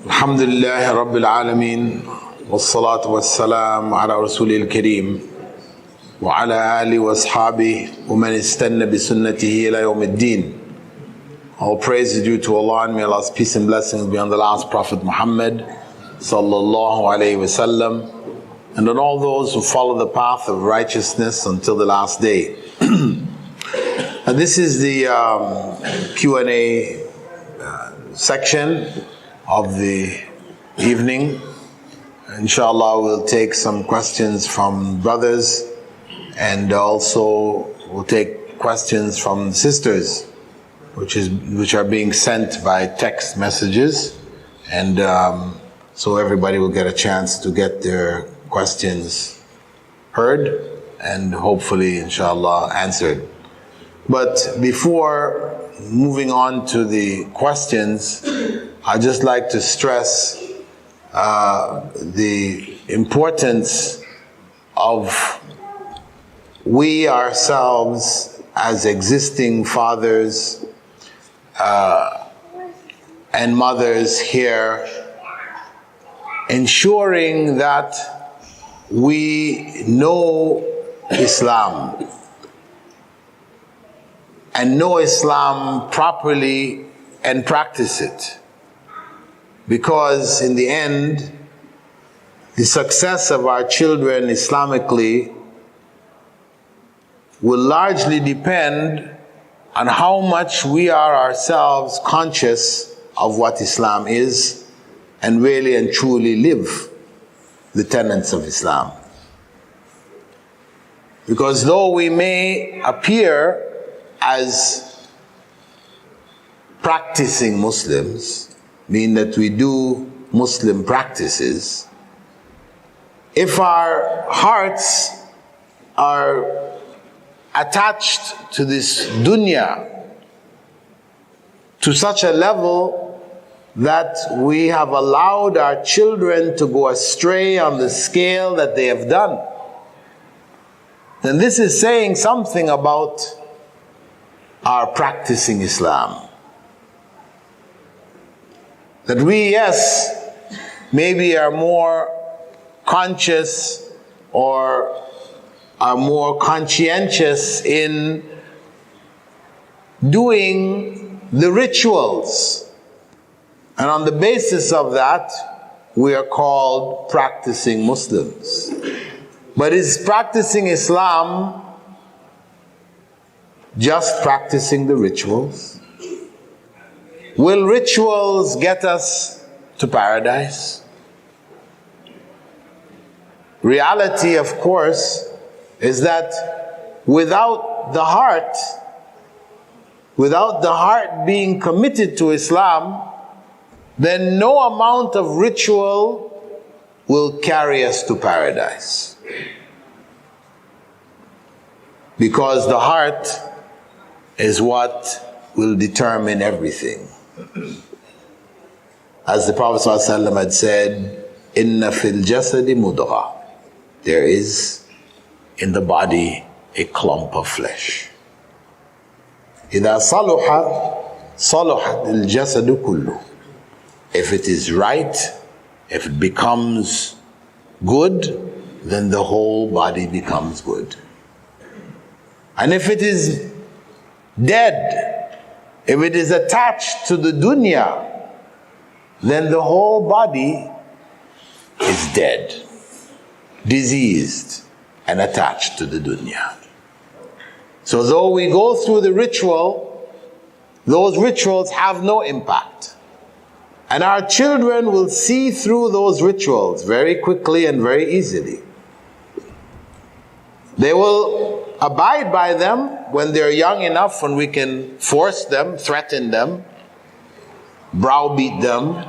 الحمد لله رب العالمين والصلاة والسلام على رسوله الكريم وعلى آله وأصحابه ومن استنى بسنته إلى يوم الدين. All praise is due to Allah, and may Allah's peace and blessings be on the last Prophet Muhammad sallallahu alayhi wasallam, and on all those who follow the path of righteousness until the last day. And this is the Q&A section of the evening. Inshallah, we'll take some questions from brothers, and also we'll take questions from sisters, which are being sent by text messages, and so everybody will get a chance to get their questions heard and hopefully, inshallah, answered. But before moving on to the questions, I'd just like to stress the importance of we ourselves as existing fathers and mothers here, ensuring that we know Islam and know Islam properly and practice it. Because in the end, the success of our children Islamically will largely depend on how much we are ourselves conscious of what Islam is and really and truly live the tenets of Islam. Because though we may appear as practicing Muslims, mean that we do Muslim practices, if our hearts are attached to this dunya to such a level that we have allowed our children to go astray on the scale that they have done, then this is saying something about our practicing Islam. That we, yes, maybe are more conscious or are more conscientious in doing the rituals. And on the basis of that, we are called practicing Muslims. But is practicing Islam just practicing the rituals? Will rituals get us to paradise? Reality, of course, is that without the heart being committed to Islam, then no amount of ritual will carry us to paradise. Because the heart is what will determine everything. As the Prophet ﷺ had said, "Inna fil jasadi mudghah." There is in the body a clump of flesh. إِذَا صَلُحَ صَلُحَتِ الْجَسَدُ كُلُّهُ. If it is right, if it becomes good, then the whole body becomes good. And if it is dead, if it is attached to the dunya, then the whole body is dead, diseased, and attached to the dunya. So though we go through the ritual, those rituals have no impact. And our children will see through those rituals very quickly and very easily. They will abide by them when they're young enough, when we can force them, threaten them, browbeat them.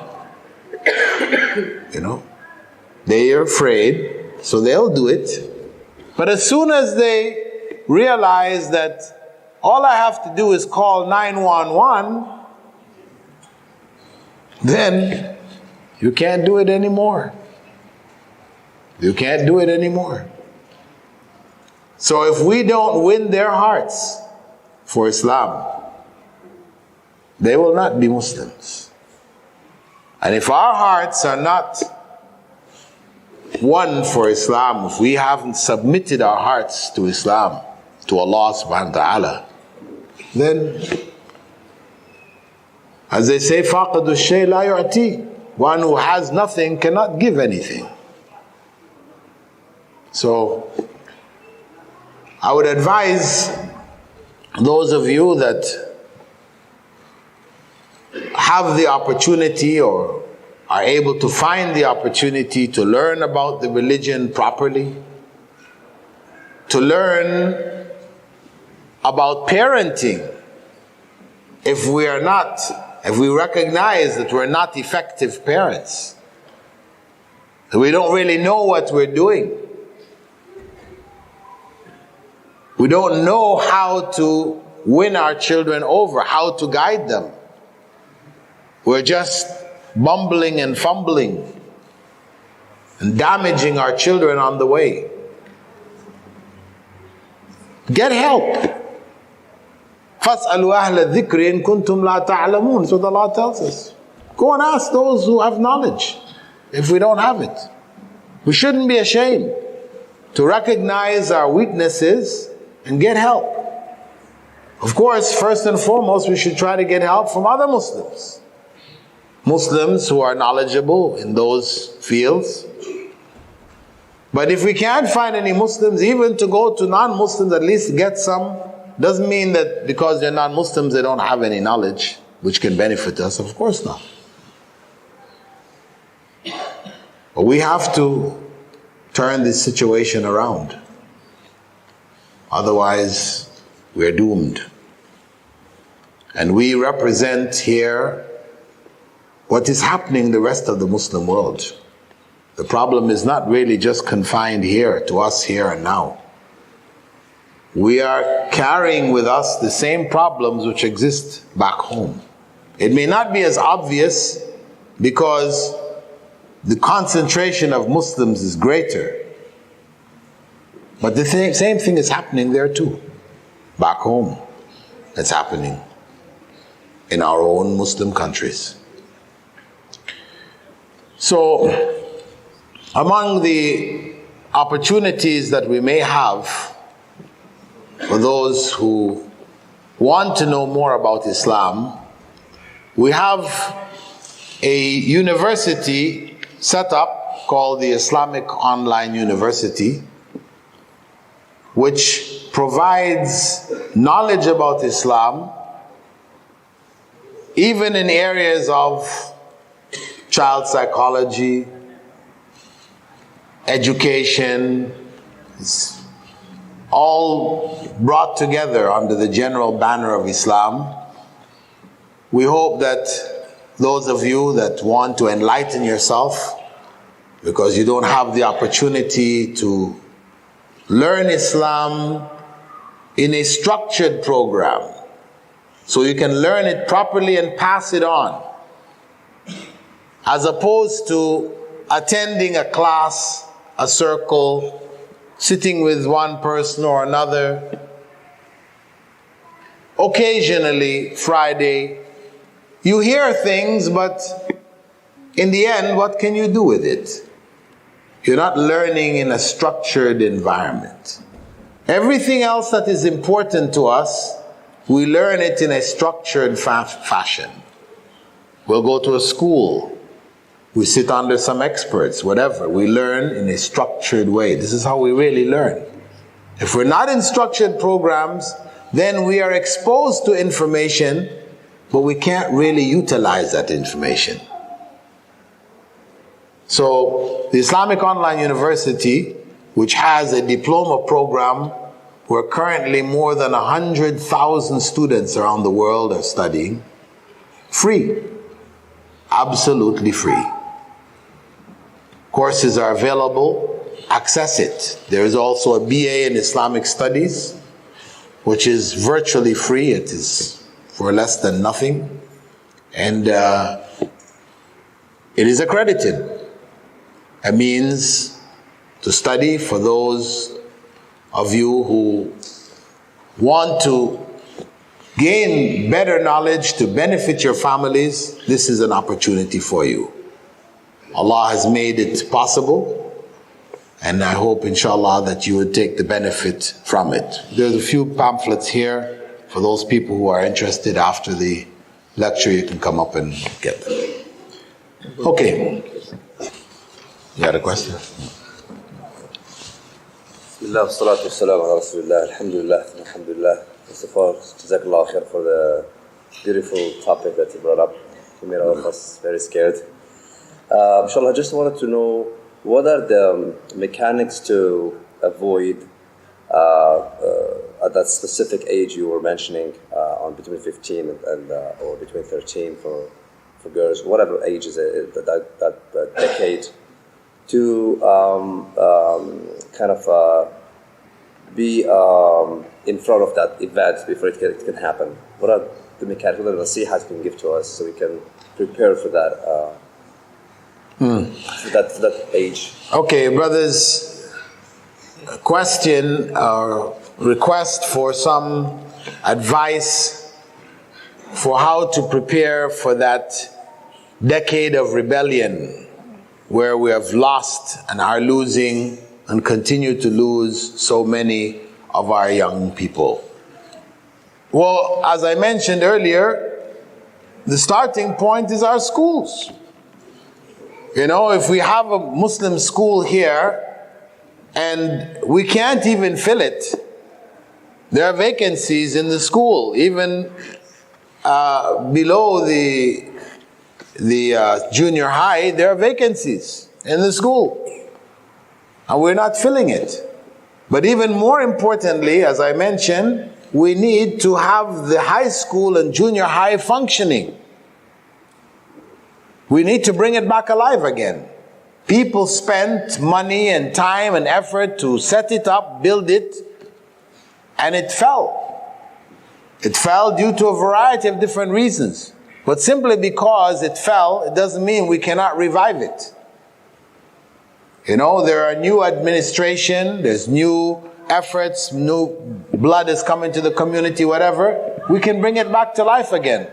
They are afraid, so they'll do it. But as soon as they realize that all I have to do is call 911, then you can't do it anymore. You can't do it anymore. So if we don't win their hearts for Islam, they will not be Muslims. And if our hearts are not one for Islam, if we haven't submitted our hearts to Islam, to Allah subhanahu wa ta'ala, then, as they say, فَاقَدُ الشَّيْء لَا يُعْتِي. One who has nothing cannot give anything. So, I would advise those of you that have the opportunity or are able to find the opportunity to learn about the religion properly, to learn about parenting. If we recognize that we're not effective parents, that we don't really know what we're doing, we don't know how to win our children over, how to guide them. We're just bumbling and fumbling and damaging our children on the way. Get help. فَاسْأَلُوا أَهْلَ الذِّكْرِ إِن كُنْتُمْ لَا تَعْلَمُونَ. That's what Allah tells us. Go and ask those who have knowledge if we don't have it. We shouldn't be ashamed to recognize our weaknesses and get help. Of course, first and foremost, we should try to get help from other Muslims. Muslims who are knowledgeable in those fields. But if we can't find any Muslims, even to go to non-Muslims, at least get some. Doesn't mean that because they're non-Muslims, they don't have any knowledge which can benefit us. Of course not. But we have to turn this situation around. Otherwise, we're doomed. And we represent here what is happening in the rest of the Muslim world. The problem is not really just confined here, to us here and now. We are carrying with us the same problems which exist back home. It may not be as obvious because the concentration of Muslims is greater. But the same thing is happening there too. Back home, it's happening in our own Muslim countries. So, among the opportunities that we may have for those who want to know more about Islam, we have a university set up called the Islamic Online University, which provides knowledge about Islam even in areas of child psychology, education. It's all brought together under the general banner of Islam. We hope that those of you that want to enlighten yourself, because you don't have the opportunity to learn Islam in a structured program, so you can learn it properly and pass it on, as opposed to attending a class, a circle, sitting with one person or another. Occasionally, Friday, you hear things, but in the end, what can you do with it? You're not learning in a structured environment. Everything else that is important to us, we learn it in a structured fashion. We'll go to a school. We sit under some experts, whatever. We learn in a structured way. This is how we really learn. If we're not in structured programs, then we are exposed to information, but we can't really utilize that information. So, the Islamic Online University, which has a diploma program where currently more than 100,000 students around the world are studying, free, absolutely free. Courses are available, access it. There is also a BA in Islamic Studies, which is virtually free. It is for less than nothing. And it is accredited. A means to study for those of you who want to gain better knowledge to benefit your families, this is an opportunity for you. Allah has made it possible, and I hope, inshallah, that you would take the benefit from it. There's a few pamphlets here for those people who are interested. After the lecture, you can come up and get them. Okay. You had a question? Bismillah, salatu wassalamu ala rasulillah, alhamdulillah. First of all, jazakallah khair for the beautiful topic that you brought up. You made all of us very scared. Inshallah, I just wanted to know, what are the mechanics to avoid at that specific age you were mentioning, on between 15 and or between 13 for girls, whatever age is it, that decade, to kind of be in front of that event before it can happen? What are the mechanics, what are the nasihas you can give to us so we can prepare for that? That age. Okay, brothers, question or request for some advice for how to prepare for that decade of rebellion where we have lost and are losing and continue to lose so many of our young people. Well, as I mentioned earlier, the starting point is our schools. You know, if we have a Muslim school here and we can't even fill it, there are vacancies in the school, even below the junior high, there are vacancies in the school, and we're not filling it. But even more importantly, as I mentioned, we need to have the high school and junior high functioning. We need to bring it back alive again. People spent money and time and effort to set it up, build it, and it fell. It fell due to a variety of different reasons. But simply because it fell, it doesn't mean we cannot revive it. You know, there are new administration, there's new efforts, new blood is coming to the community, whatever. We can bring it back to life again.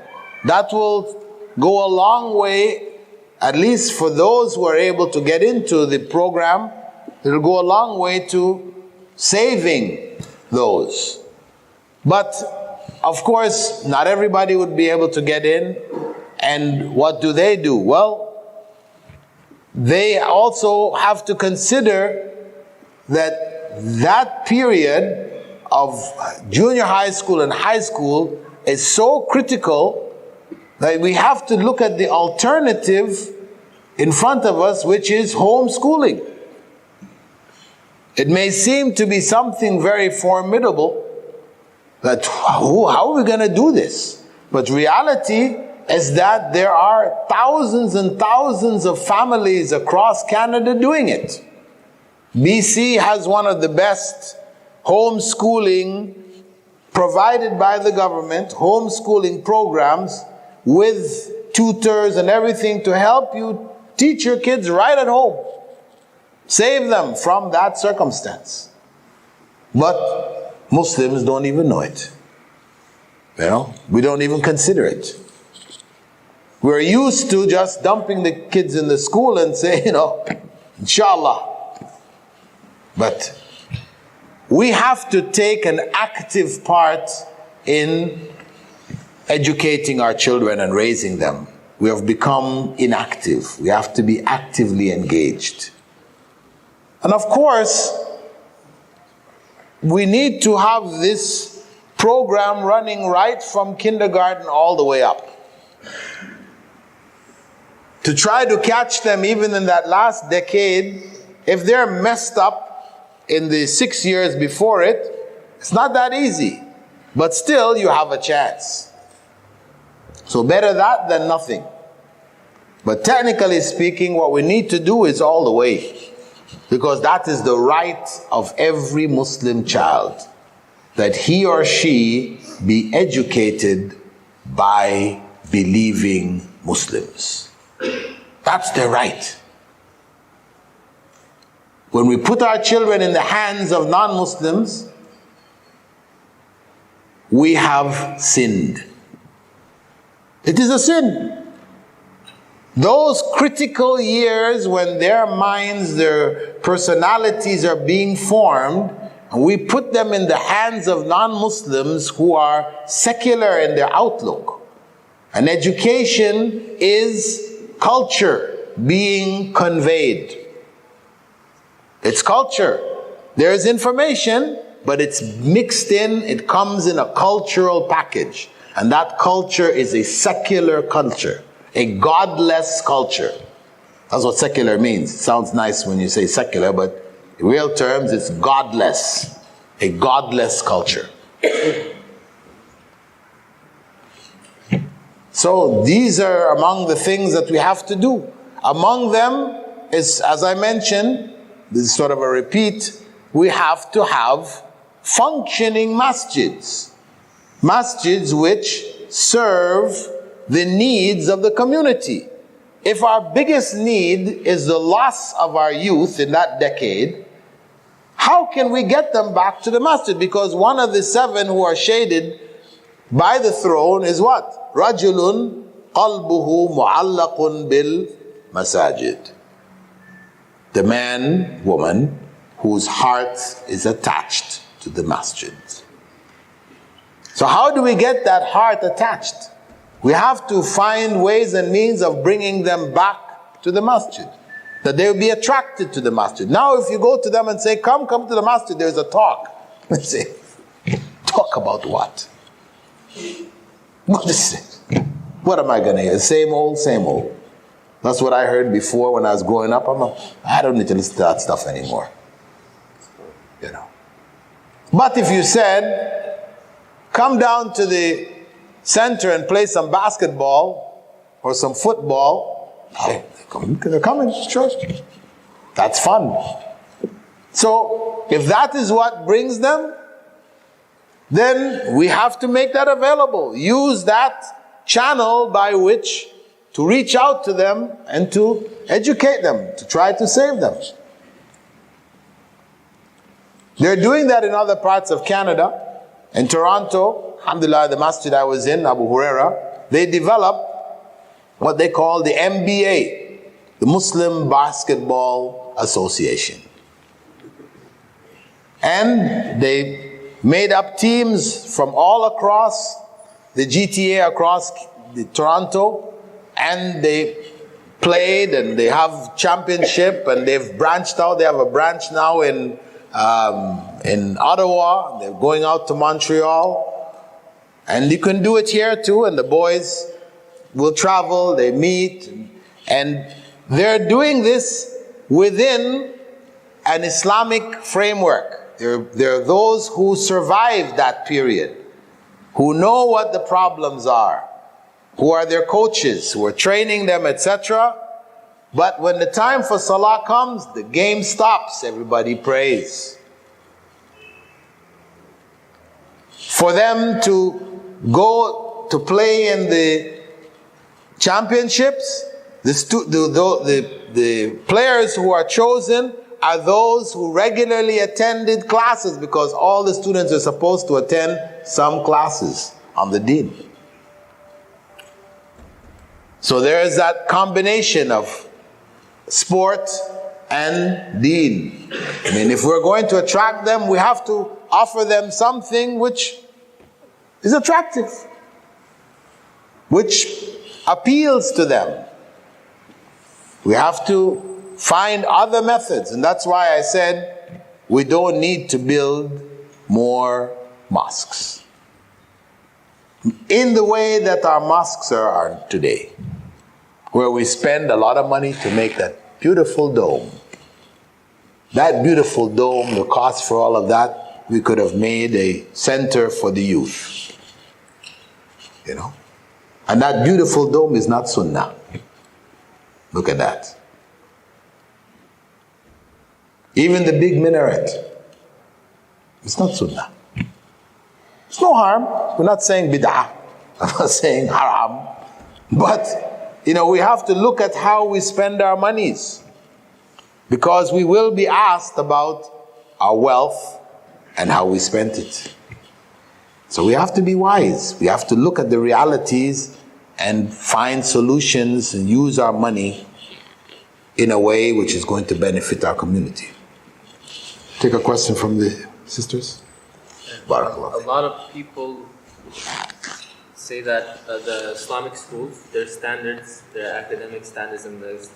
That will go a long way, at least for those who are able to get into the program. It will go a long way to saving those. But of course, not everybody would be able to get in. And what do? Well, they also have to consider that period of junior high school and high school is so critical that we have to look at the alternative in front of us, which is homeschooling. It may seem to be something very formidable, that how are we going to do this? But reality is that there are thousands and thousands of families across Canada doing it. BC has one of the best homeschooling provided by the government, homeschooling programs with tutors and everything to help you teach your kids right at home. Save them from that circumstance. But Muslims don't even know it. You know, we don't even consider it. We're used to just dumping the kids in the school and say, inshallah. But we have to take an active part in educating our children and raising them. We have become inactive. We have to be actively engaged. And of course, we need to have this program running right from kindergarten all the way up. To try to catch them even in that last decade, if they're messed up in the 6 years before it, it's not that easy. But still, you have a chance. So better that than nothing. But technically speaking, what we need to do is all the way. Because that is the right of every Muslim child, that he or she be educated by believing Muslims. That's their right. When we put our children in the hands of non-Muslims, we have sinned. It is a sin. Those critical years when their minds, their personalities are being formed, and we put them in the hands of non-Muslims who are secular in their outlook. And education is culture being conveyed. It's culture. There's information, but it's mixed in, it comes in a cultural package. And that culture is a secular culture, a godless culture. That's what secular means. It sounds nice when you say secular, but in real terms, it's godless. A godless culture. So these are among the things that we have to do. Among them is, as I mentioned, this is sort of a repeat, we have to have functioning masjids. Masjids which serve the needs of the community. If our biggest need is the loss of our youth in that decade, how can we get them back to the masjid? Because one of the 7 who are shaded by the throne is what? رَجُلٌ قَلْبُهُ مُعَلَّقٌ بِالْمَسَاجِدِ. The man, woman, whose heart is attached to the masjid. So how do we get that heart attached? We have to find ways and means of bringing them back to the masjid, that they will be attracted to the masjid. Now if you go to them and say, come to the masjid, there's a talk. They say, talk about what? What is it? What am I going to hear? Same old, same old. That's what I heard before when I was growing up. I don't need to listen to that stuff anymore. You know. But if you said, come down to the center and play some basketball or some football, they're coming to church. That's fun. So if that is what brings them, then we have to make that available. Use that channel by which to reach out to them and to educate them, to try to save them. They're doing that in other parts of Canada. In Toronto, alhamdulillah, the masjid I was in, Abu Huraira, they developed what they call the MBA, the Muslim Basketball Association. And they made up teams from all across the GTA, across the Toronto, and they played and they have championship and they've branched out. They have a branch now in Ottawa. They're going out to Montreal. And you can do it here too. And the boys will travel, they meet. And they're doing this within an Islamic framework. There are those who survived that period, who know what the problems are, who are their coaches, who are training them, etc. But when the time for Salah comes, the game stops, everybody prays. For them to go to play in the championships, the players who are chosen are those who regularly attended classes, because all the students are supposed to attend some classes on the deen. So there is that combination of sport and deen. I mean, if we're going to attract them, we have to offer them something which is attractive, which appeals to them. We have to find other methods, and that's why I said we don't need to build more mosques in the way that our mosques are today, where we spend a lot of money to make that beautiful dome. That beautiful dome, the cost for all of that, we could have made a center for the youth. You know? And that beautiful dome is not sunnah. Look at that. Even the big minaret, it's not sunnah. It's no harm. We're not saying bid'ah. I'm not saying haram. But, you know, we have to look at how we spend our monies, because we will be asked about our wealth and how we spent it. So we have to be wise. We have to look at the realities and find solutions and use our money in a way which is going to benefit our community. Take a question from the sisters. Barakallah. A lot of people say that the Islamic schools, their standards, their academic standards and the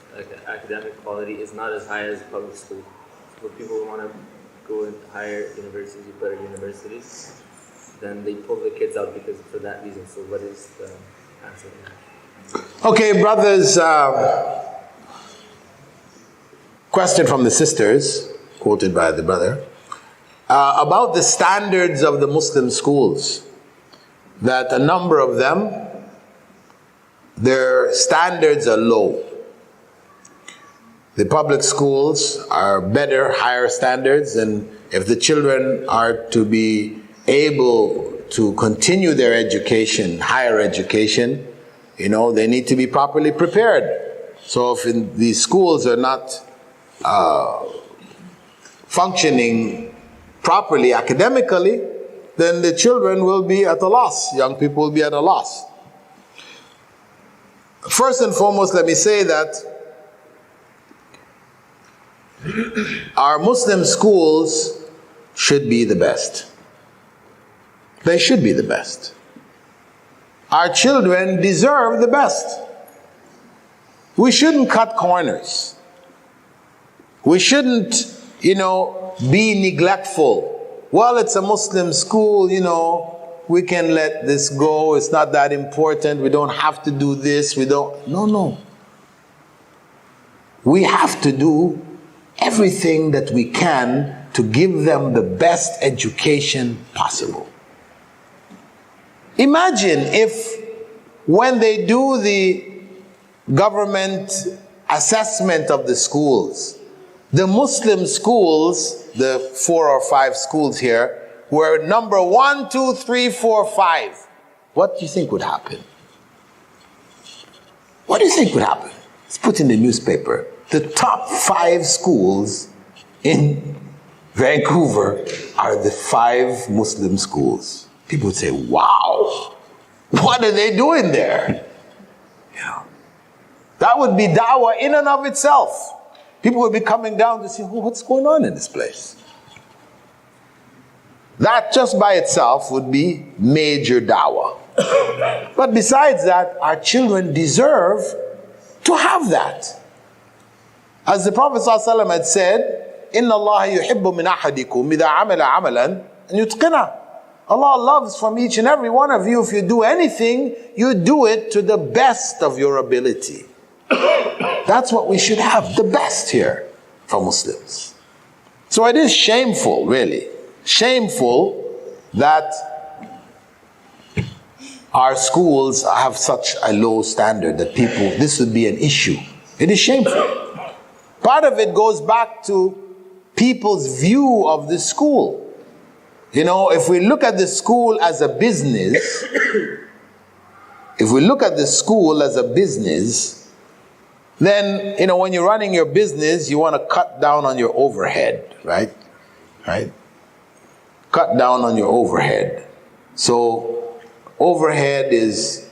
academic quality is not as high as public school. So people want to go into higher universities, better universities, then they pull the kids out because for that reason. So what is the answer to that? Okay, brothers, question from the sisters, quoted by the brother, about the standards of the Muslim schools. That a number of them, their standards are low. The public schools are better, higher standards, and if the children are to be able to continue their education, higher education, they need to be properly prepared. So if these schools are not functioning properly academically, then the children will be at a loss. Young people will be at a loss. First and foremost, let me say that our Muslim schools should be the best. They should be the best. Our children deserve the best. We shouldn't cut corners. We shouldn't, be neglectful. Well, it's a Muslim school, we can let this go. It's not that important. We don't have to do this. No. We have to do everything that we can to give them the best education possible. Imagine if when they do the government assessment of the schools, the Muslim schools, the 4 or 5 schools here, were number 1, 2, 3, 4, 5. What do you think would happen? What do you think would happen? It's put in the newspaper. The top 5 schools in Vancouver are the 5 Muslim schools. People would say, wow, what are they doing there? That would be da'wah in and of itself. People would be coming down to see, what's going on in this place? That just by itself would be major da'wah. But besides that, our children deserve to have that. As the Prophet ﷺ had said, إِنَّ اللَّهَ يُحِبُّ مِنْ أَحَدِكُمْ إِذَا عَمَلَ عَمَلًا أَنْ يُتْقِنَهُ. Allah loves from each and every one of you, if you do anything, you do it to the best of your ability. That's what we should have, the best here for Muslims. So it is shameful, really, shameful that our schools have such a low standard that this would be an issue. It is shameful. Part of it goes back to people's view of the school. If we look at the school as a business, then, when you're running your business, you want to cut down on your overhead, right? Cut down on your overhead. So, overhead is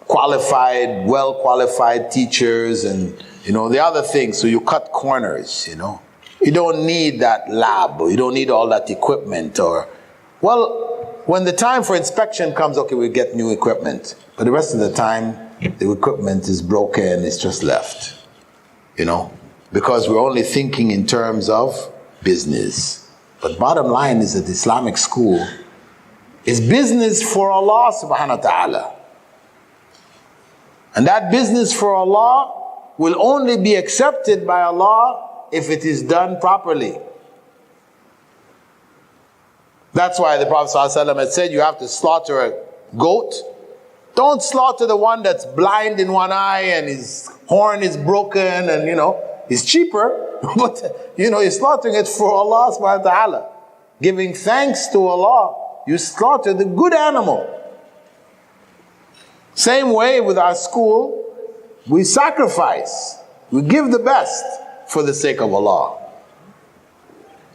well-qualified teachers and, the other things. So you cut corners, You don't need that lab, or you don't need all that equipment, when the time for inspection comes, okay, we get new equipment. But the rest of the time, the equipment is broken, it's just left. Because we're only thinking in terms of business. But bottom line is that the Islamic school is business for Allah subhanahu wa ta'ala. And that business for Allah will only be accepted by Allah if it is done properly. That's why the Prophet ﷺ had said you have to slaughter a goat. Don't slaughter the one that's blind in one eye and his horn is broken and, it's cheaper. But, you're slaughtering it for Allah subhanahu wa ta'ala. Giving thanks to Allah, you slaughter the good animal. Same way with our school, we sacrifice. We give the best for the sake of Allah.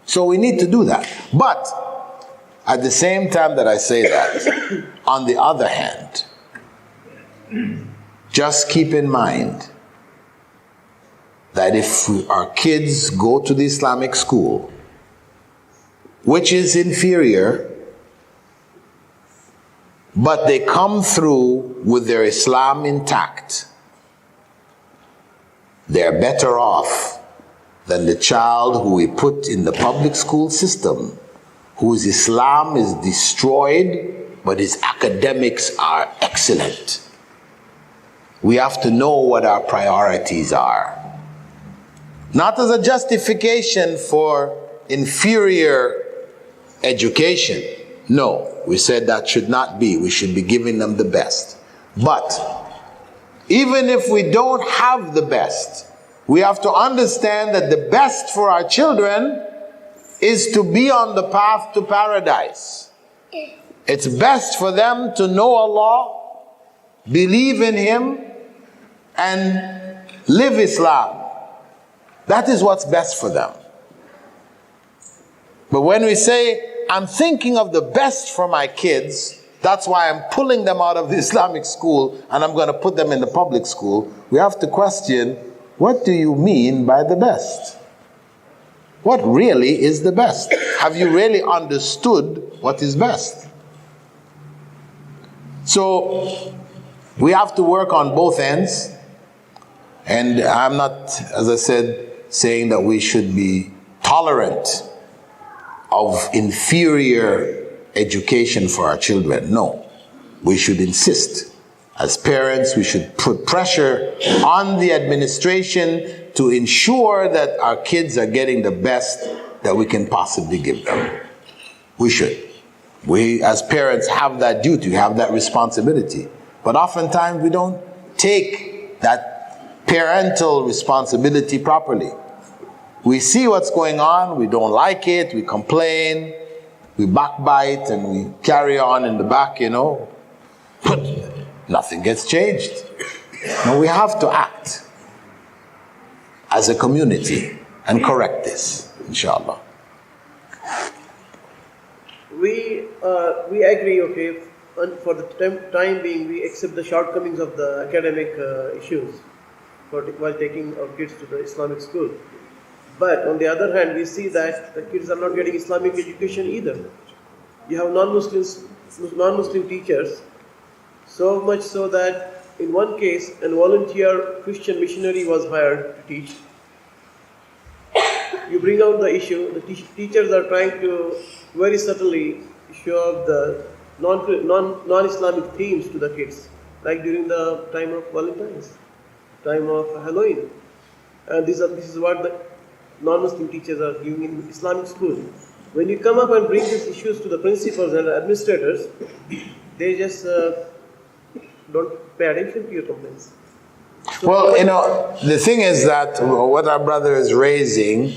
So we need to do that. But At the same time that I say that, on the other hand, just keep in mind that if our kids go to the Islamic school, which is inferior, but they come through with their Islam intact, they're better off than the child who we put in the public school system, whose Islam is destroyed, but his academics are excellent. We have to know what our priorities are. Not as a justification for inferior education. No, we said that should not be. We should be giving them the best. But even if we don't have the best, we have to understand that the best for our children is to be on the path to paradise. It's best for them to know Allah, believe in Him, and live Islam. That is what's best for them. But when we say, I'm thinking of the best for my kids, that's why I'm pulling them out of the Islamic school and I'm going to put them in the public school, we have to question, what do you mean by the best? What really is the best? Have you really understood what is best? So, we have to work on both ends. And I'm not, as I said, saying that we should be tolerant of inferior education for our children. No. We should insist. As parents, we should put pressure on the administration to ensure that our kids are getting the best that we can possibly give them. We should. We, as parents, have that duty, have that responsibility. But oftentimes we don't take that parental responsibility properly. We see what's going on, we don't like it, we complain, we backbite, and we carry on in the back, but nothing gets changed. No, we have to act as a community and correct this, inshallah. We agree, okay, and for the time being, we accept the shortcomings of the academic issues while taking our kids to the Islamic school. But on the other hand, we see that the kids are not getting Islamic education either. You have non-Muslim teachers, so much so that in one case, a volunteer Christian missionary was hired to teach. You bring out the issue, the teachers are trying to very subtly show up the non-Islamic themes to the kids, like during the time of Valentine's, time of Halloween. And this is what the non-Muslim teachers are giving in Islamic school. When you come up and bring these issues to the principals and administrators, they just don't pay attention to your complaints. So well, the thing is that what our brother is raising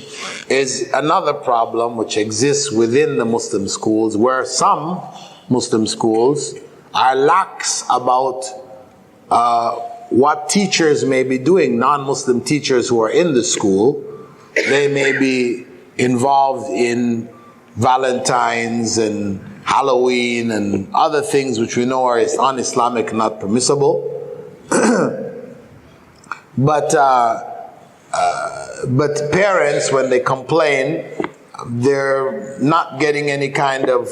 is another problem which exists within the Muslim schools, where some Muslim schools are lax about what teachers may be doing. Non-Muslim teachers who are in the school, they may be involved in Valentine's and Halloween and other things which we know are un-Islamic, not permissible. But parents, when they complain, they're not getting any kind of,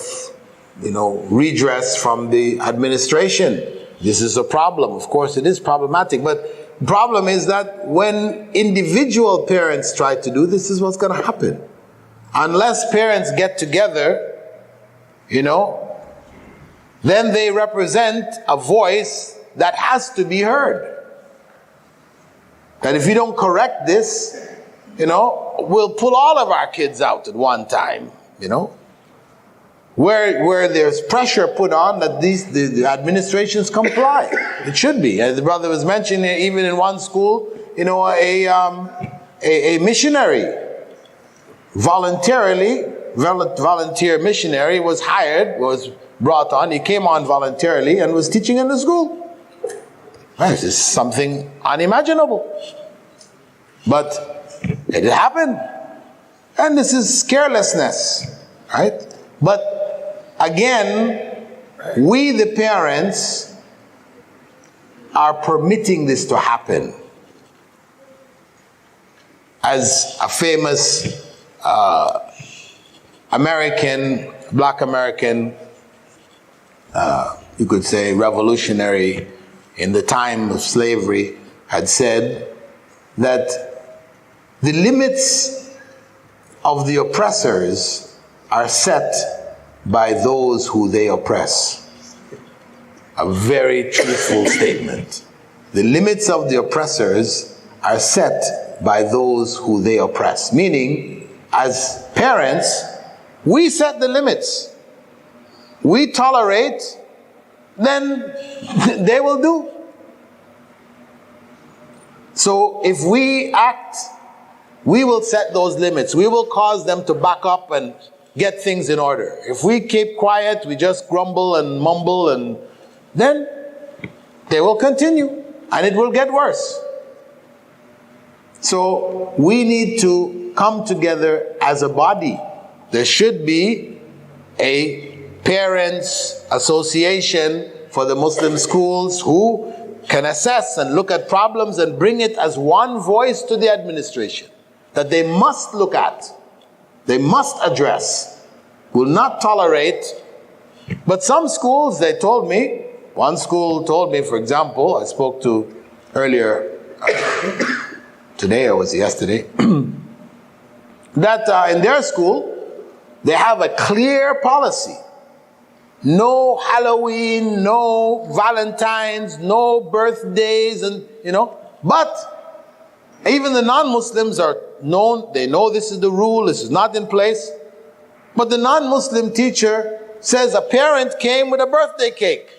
redress from the administration. This is a problem. Of course, it is problematic, but the problem is that when individual parents try to do this, is what's going to happen. Unless parents get together, then they represent a voice that has to be heard. That if you don't correct this, we'll pull all of our kids out at one time, Where there's pressure put on that the administrations comply. It should be. As the brother was mentioning, even in one school, a missionary, volunteer missionary was hired, was brought on, he came on voluntarily and was teaching in the school. This is something unimaginable. But it happened. And this is carelessness, right? But again, we the parents are permitting this to happen. As a famous Black American, you could say revolutionary in the time of slavery, had said that the limits of the oppressors are set by those who they oppress. A very truthful statement. The limits of the oppressors are set by those who they oppress. Meaning, as parents, we set the limits. We tolerate, then they will do. So if we act, we will set those limits. We will cause them to back up and get things in order. If we keep quiet, we just grumble and mumble, and then they will continue and it will get worse. So we need to come together as a body. There should be a parents' association for the Muslim schools who can assess and look at problems and bring it as one voice to the administration that they must look at, they must address, will not tolerate. But some schools, they told me, one school told me, for example, I spoke to earlier today or was it yesterday, that in their school they have a clear policy. No Halloween, no Valentine's, no birthdays, and but even the non-Muslims are known, they know this is the rule, this is not in place. But the non-Muslim teacher says a parent came with a birthday cake.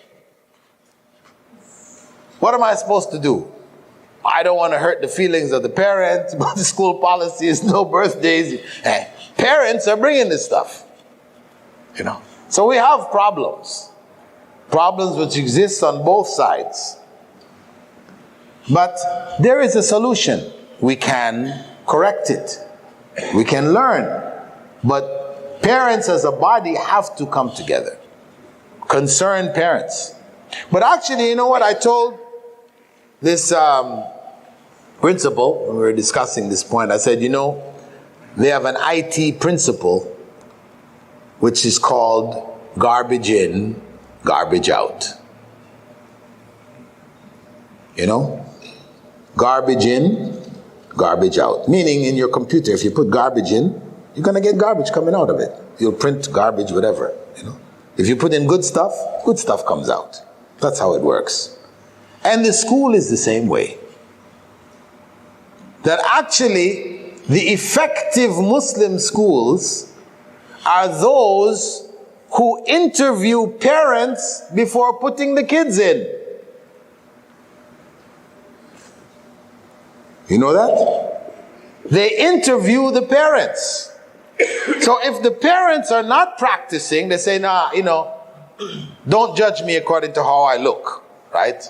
What am I supposed to do? I don't want to hurt the feelings of the parents, but the school policy is no birthdays. Parents are bringing this stuff, So we have problems which exist on both sides. But there is a solution. We can correct it. We can learn. But parents as a body have to come together. Concerned parents. But actually, you know what I told this principal when we were discussing this point? I said, they have an IT principle which is called garbage in, garbage out. Garbage in, garbage out. Meaning in your computer, if you put garbage in, you're going to get garbage coming out of it. You'll print garbage, whatever. If you put in good stuff comes out. That's how it works. And the school is the same way. That actually, the effective Muslim schools are those who interview parents before putting the kids in. You know that? They interview the parents. So if the parents are not practicing, they say, don't judge me according to how I look, right?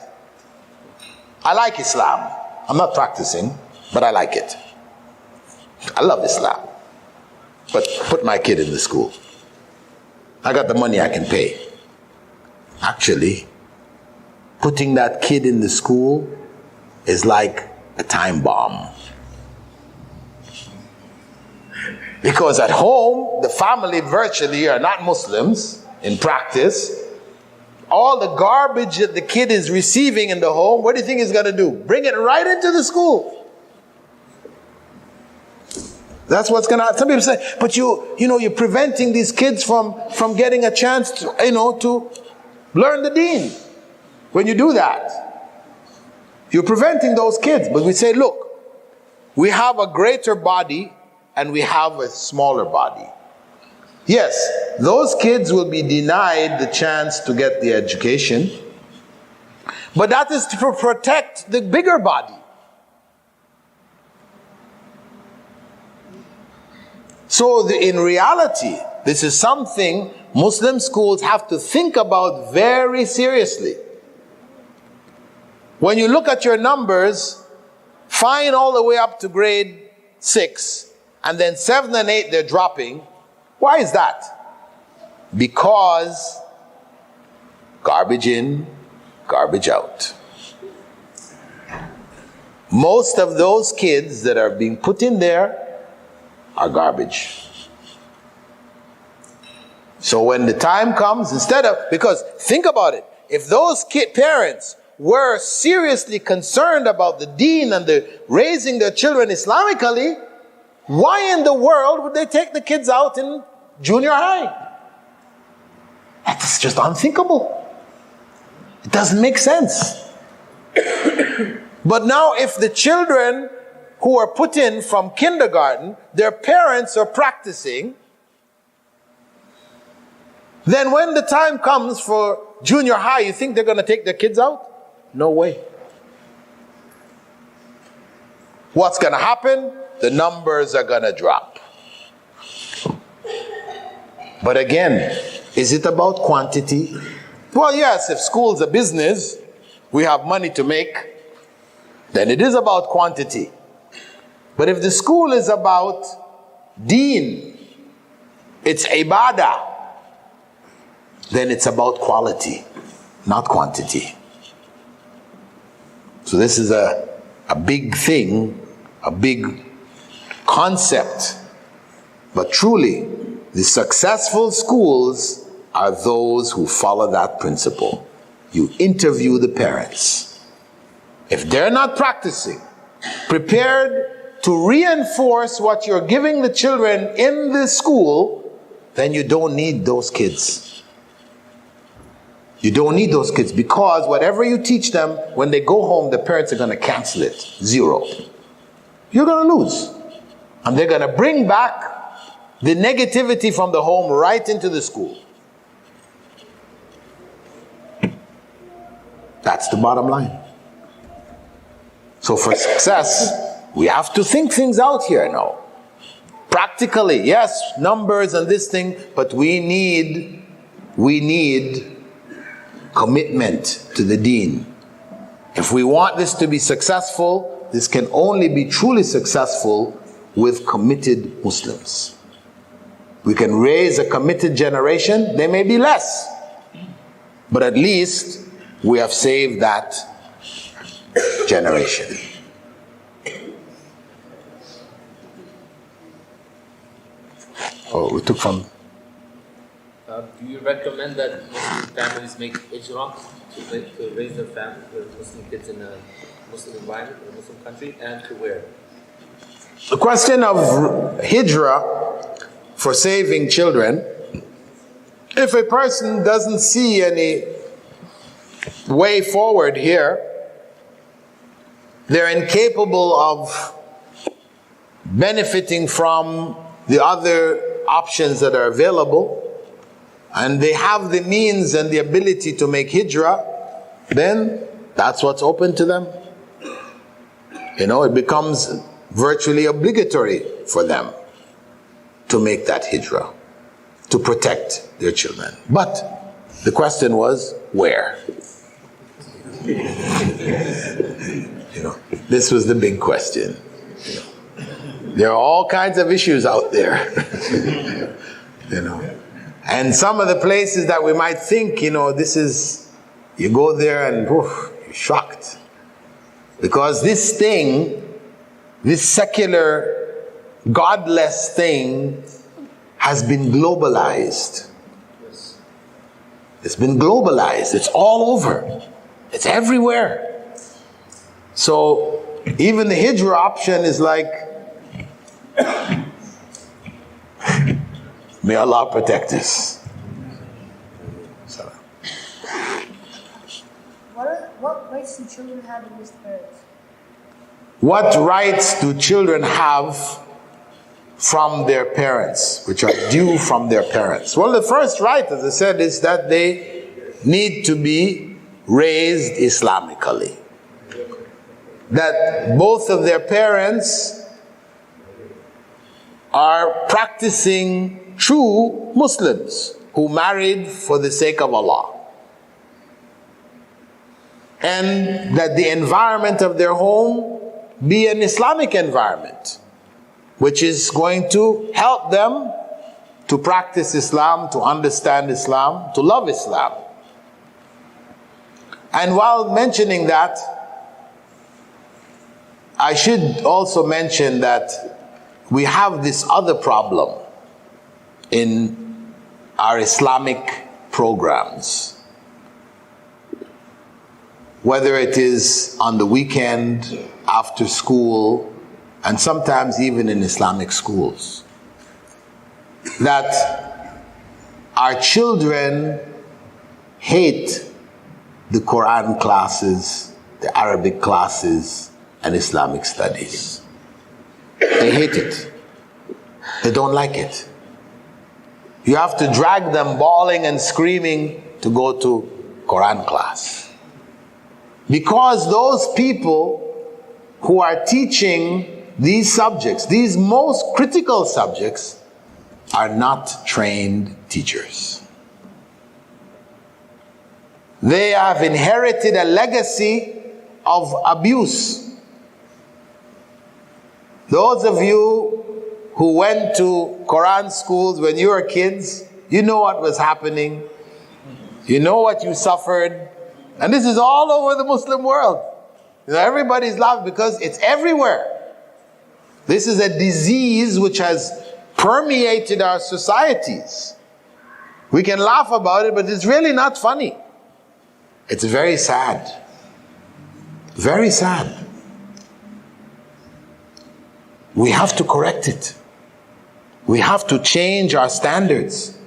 I like Islam. I'm not practicing, but I like it. I love Islam. But put my kid in the school. I got the money I can pay. Actually, putting that kid in the school is like a time bomb. Because at home, the family virtually are not Muslims in practice. All the garbage that the kid is receiving in the home, what do you think he's going to do? Bring it right into the school. That's what's going to happen. Some people say, but you're preventing these kids from getting a chance to learn the deen. When you do that, you're preventing those kids. But we say, look, we have a greater body and we have a smaller body. Yes, those kids will be denied the chance to get the education, but that is to protect the bigger body. So in reality, this is something Muslim schools have to think about very seriously. When you look at your numbers, fine all the way up to grade 6, and then 7 and 8 they're dropping. Why is that? because garbage in, garbage out. Most of those kids that are being put in there are garbage. So when the time comes, because think about it, if those parents were seriously concerned about the deen and raising their children Islamically, why in the world would they take the kids out in junior high? That's just unthinkable. It doesn't make sense. But now if the children who are put in from kindergarten, their parents are practicing, then when the time comes for junior high, you think they're going to take their kids out? No way. What's going to happen? The numbers are going to drop. But again, is it about quantity? Well, yes, if school's a business, we have money to make, then it is about quantity. But if the school is about deen, it's ibadah, then it's about quality, not quantity. So this is a big thing, a big concept. But truly, the successful schools are those who follow that principle. You interview the parents. If they're not practicing, prepared to reinforce what you're giving the children in the school, then you don't need those kids. You don't need those kids, because whatever you teach them, when they go home, the parents are going to cancel it. Zero. You're going to lose. And they're going to bring back the negativity from the home right into the school. That's the bottom line. So for success, we have to think things out here now. Practically, yes, numbers and this thing, but we need commitment to the deen. If we want this to be successful, this can only be truly successful with committed Muslims. We can raise a committed generation. They may be less, but at least we have saved that generation. Oh, we took from... Do you recommend that Muslim families make Hijrah to raise their Muslim kids in a Muslim environment, in a Muslim country, and to where? The question of Hijrah for saving children, if a person doesn't see any way forward here, they're incapable of benefiting from the other options that are available, and they have the means and the ability to make hijrah, then that's what's open to them. You know, it becomes virtually obligatory for them to make that hijrah, to protect their children. But the question was, where? You know, this was the big question. There are all kinds of issues out there. You know, and some of the places that we might think, you know, this is, you go there and you're shocked. Because this thing, this secular, godless thing has been globalized. It's been globalized. It's all over. It's everywhere. So even the hijrah option is like, may Allah protect us. What rights do children have against parents? What rights do children have from their parents, which are due from their parents? Well, the first right, as I said, is that they need to be raised Islamically. That both of their parents are practicing true Muslims who married for the sake of Allah. And that the environment of their home be an Islamic environment, which is going to help them to practice Islam, to understand Islam, to love Islam. And while mentioning that, I should also mention that we have this other problem in our Islamic programs. Whether it is on the weekend, after school, and sometimes even in Islamic schools, that our children hate the Quran classes, the Arabic classes, and Islamic studies. They hate it. They don't like it. You have to drag them bawling and screaming to go to Quran class. Because those people who are teaching these subjects, these most critical subjects, are not trained teachers. They have inherited a legacy of abuse. Those of you who went to Quran schools when you were kids, you know what was happening. You know what you suffered. And this is all over the Muslim world. You know, everybody's laughing because it's everywhere. This is a disease which has permeated our societies. We can laugh about it, but it's really not funny. It's very sad. Very sad. We have to correct it. We have to change our standards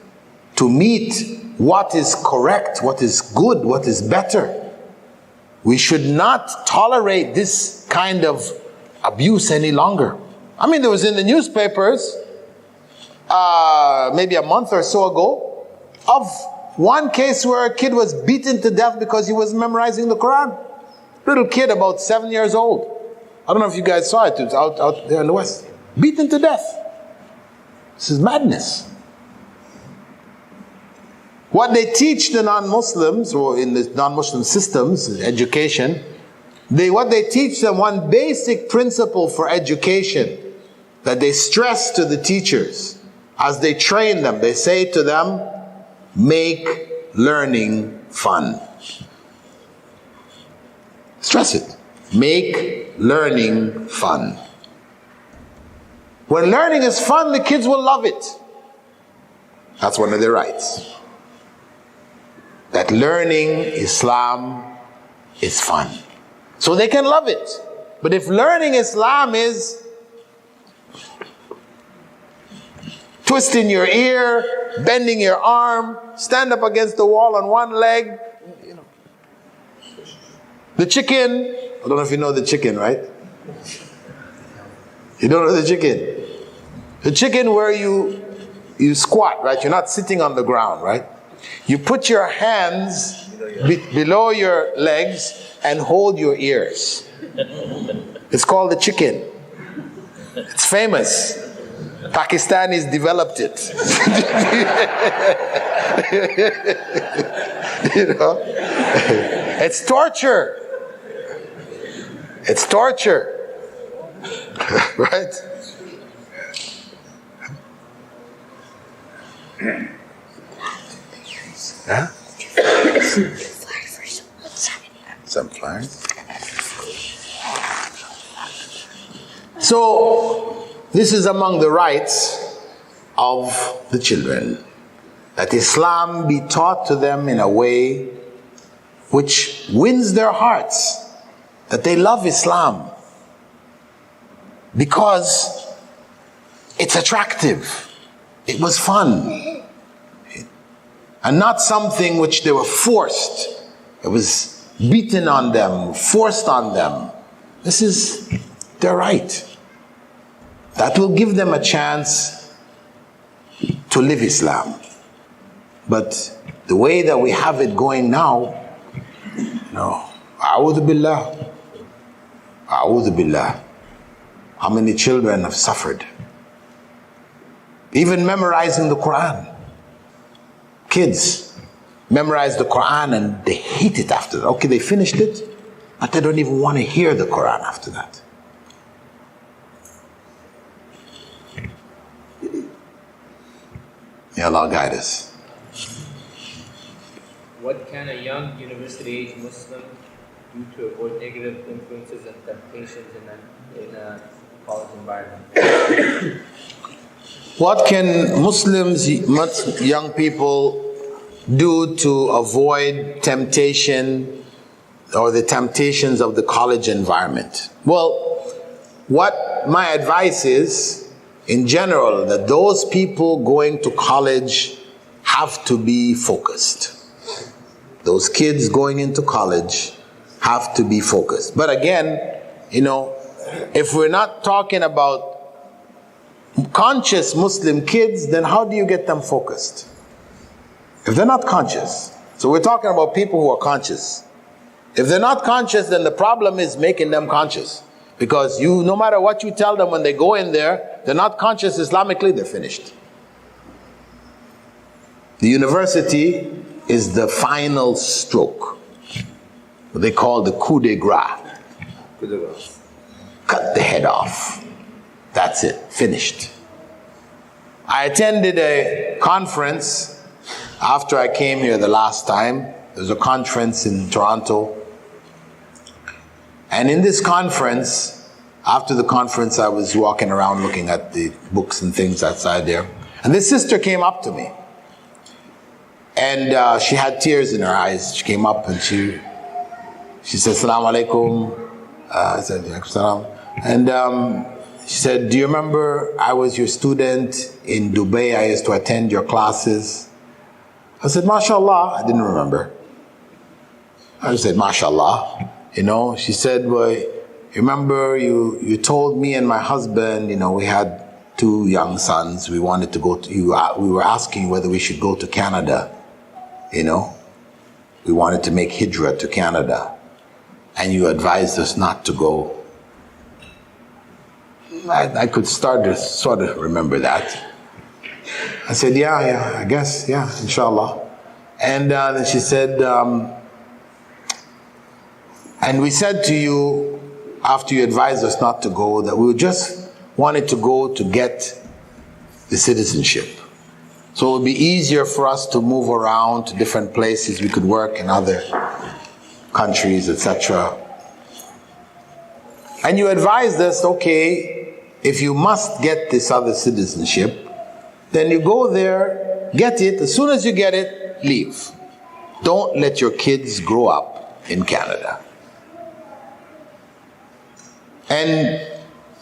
to meet what is correct, what is good, what is better. We should not tolerate this kind of abuse any longer. I mean, there was in the newspapers maybe a month or so ago of one case where a kid was beaten to death because he was memorizing the Quran. Little kid about 7 years old. I don't know if you guys saw it. It was out there in the West. Beaten to death. This is madness. What they teach the non-Muslims, or in the non-Muslim systems, education, what they teach them, one basic principle for education that they stress to the teachers as they train them, they say to them, make learning fun. Stress it. Make learning fun. When learning is fun, the kids will love it. That's one of their rights. That learning Islam is fun. So they can love it. But if learning Islam is twisting your ear, bending your arm, stand up against the wall on one leg, you know. The chicken, I don't know if you know the chicken, right? You don't know the chicken? The chicken where you squat, right? You're not sitting on the ground, right? You put your hands below your legs and hold your ears. It's called the chicken. It's famous. Pakistanis developed it. You know? It's torture. It's torture. Right? Huh? Some flyers. So, this is among the rights of the children, that Islam be taught to them in a way which wins their hearts, that they love Islam because it's attractive, it was fun, and not something which they were forced. It was beaten on them, forced on them. This is their right. That will give them a chance to live Islam. But the way that we have it going now, no. A'udhu billah. A'udhu billah. How many children have suffered? Even memorizing the Quran. Kids memorize the Quran and they hate it after that. Okay, they finished it, but they don't even want to hear the Quran after that. May Allah guide us. What can a young university-age Muslim do to avoid negative influences and temptations in a college environment? What can Muslims, young people, do to avoid temptation or the temptations of the college environment? Well, what my advice is, in general, that those people going to college have to be focused. Those kids going into college have to be focused. But again, if we're not talking about conscious Muslim kids, then how do you get them focused? If they're not conscious. So we're talking about people who are conscious. If they're not conscious, then the problem is making them conscious. Because no matter what you tell them when they go in there, they're not conscious Islamically, they're finished. The university is the final stroke. What they call the coup de grace. Cut the head off. That's it, finished. I attended a conference after I came here the last time. There was a conference in Toronto. And in this conference, after the conference, I was walking around looking at the books and things outside there. And this sister came up to me. And she had tears in her eyes. She came up and she said, "Assalamu alaikum." I said, "Alaikum salam." And she said, "Do you remember I was your student in Dubai? I used to attend your classes." I said, "MashaAllah." I didn't remember. I just said, "MashaAllah." She said, "Well, remember you told me and my husband, we had 2 young sons. We wanted to go to you. We were asking whether we should go to Canada. We wanted to make Hijrah to Canada. And you advised us not to go." I could start to sort of remember that. I said, yeah, I guess, yeah, inshallah. And then she said, and we said to you, after you advised us not to go, that we just wanted to go to get the citizenship. So it would be easier for us to move around to different places. We could work in other countries, etc. And you advised us, okay, if you must get this other citizenship, then you go there, get it. As soon as you get it, leave. Don't let your kids grow up in Canada. And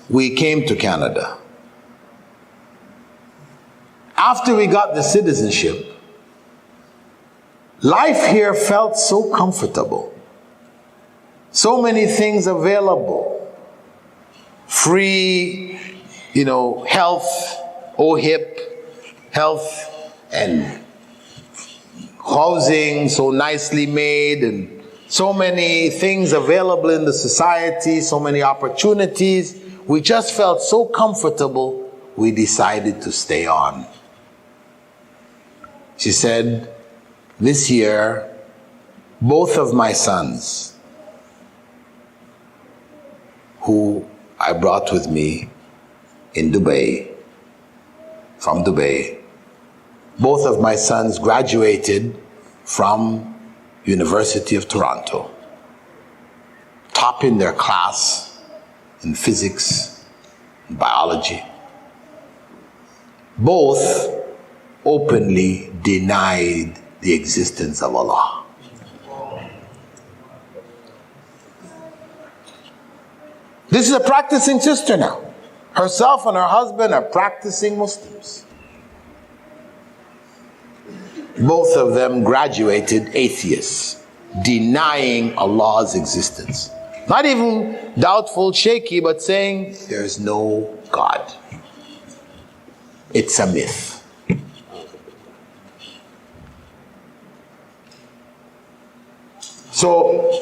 we came to Canada. After we got the citizenship, life here felt so comfortable. So many things available. Free, health, OHIP, health and housing so nicely made, and so many things available in the society, so many opportunities. We just felt so comfortable, we decided to stay on. She said, this year, both of my sons, who I brought with me in Dubai, from Dubai, both of my sons graduated from University of Toronto, top in their class in physics and biology. Both openly denied the existence of Allah. This is a practicing sister now. Herself and her husband are practicing Muslims. Both of them graduated atheists, denying Allah's existence. Not even doubtful, shaky, but saying there is no God. It's a myth. So,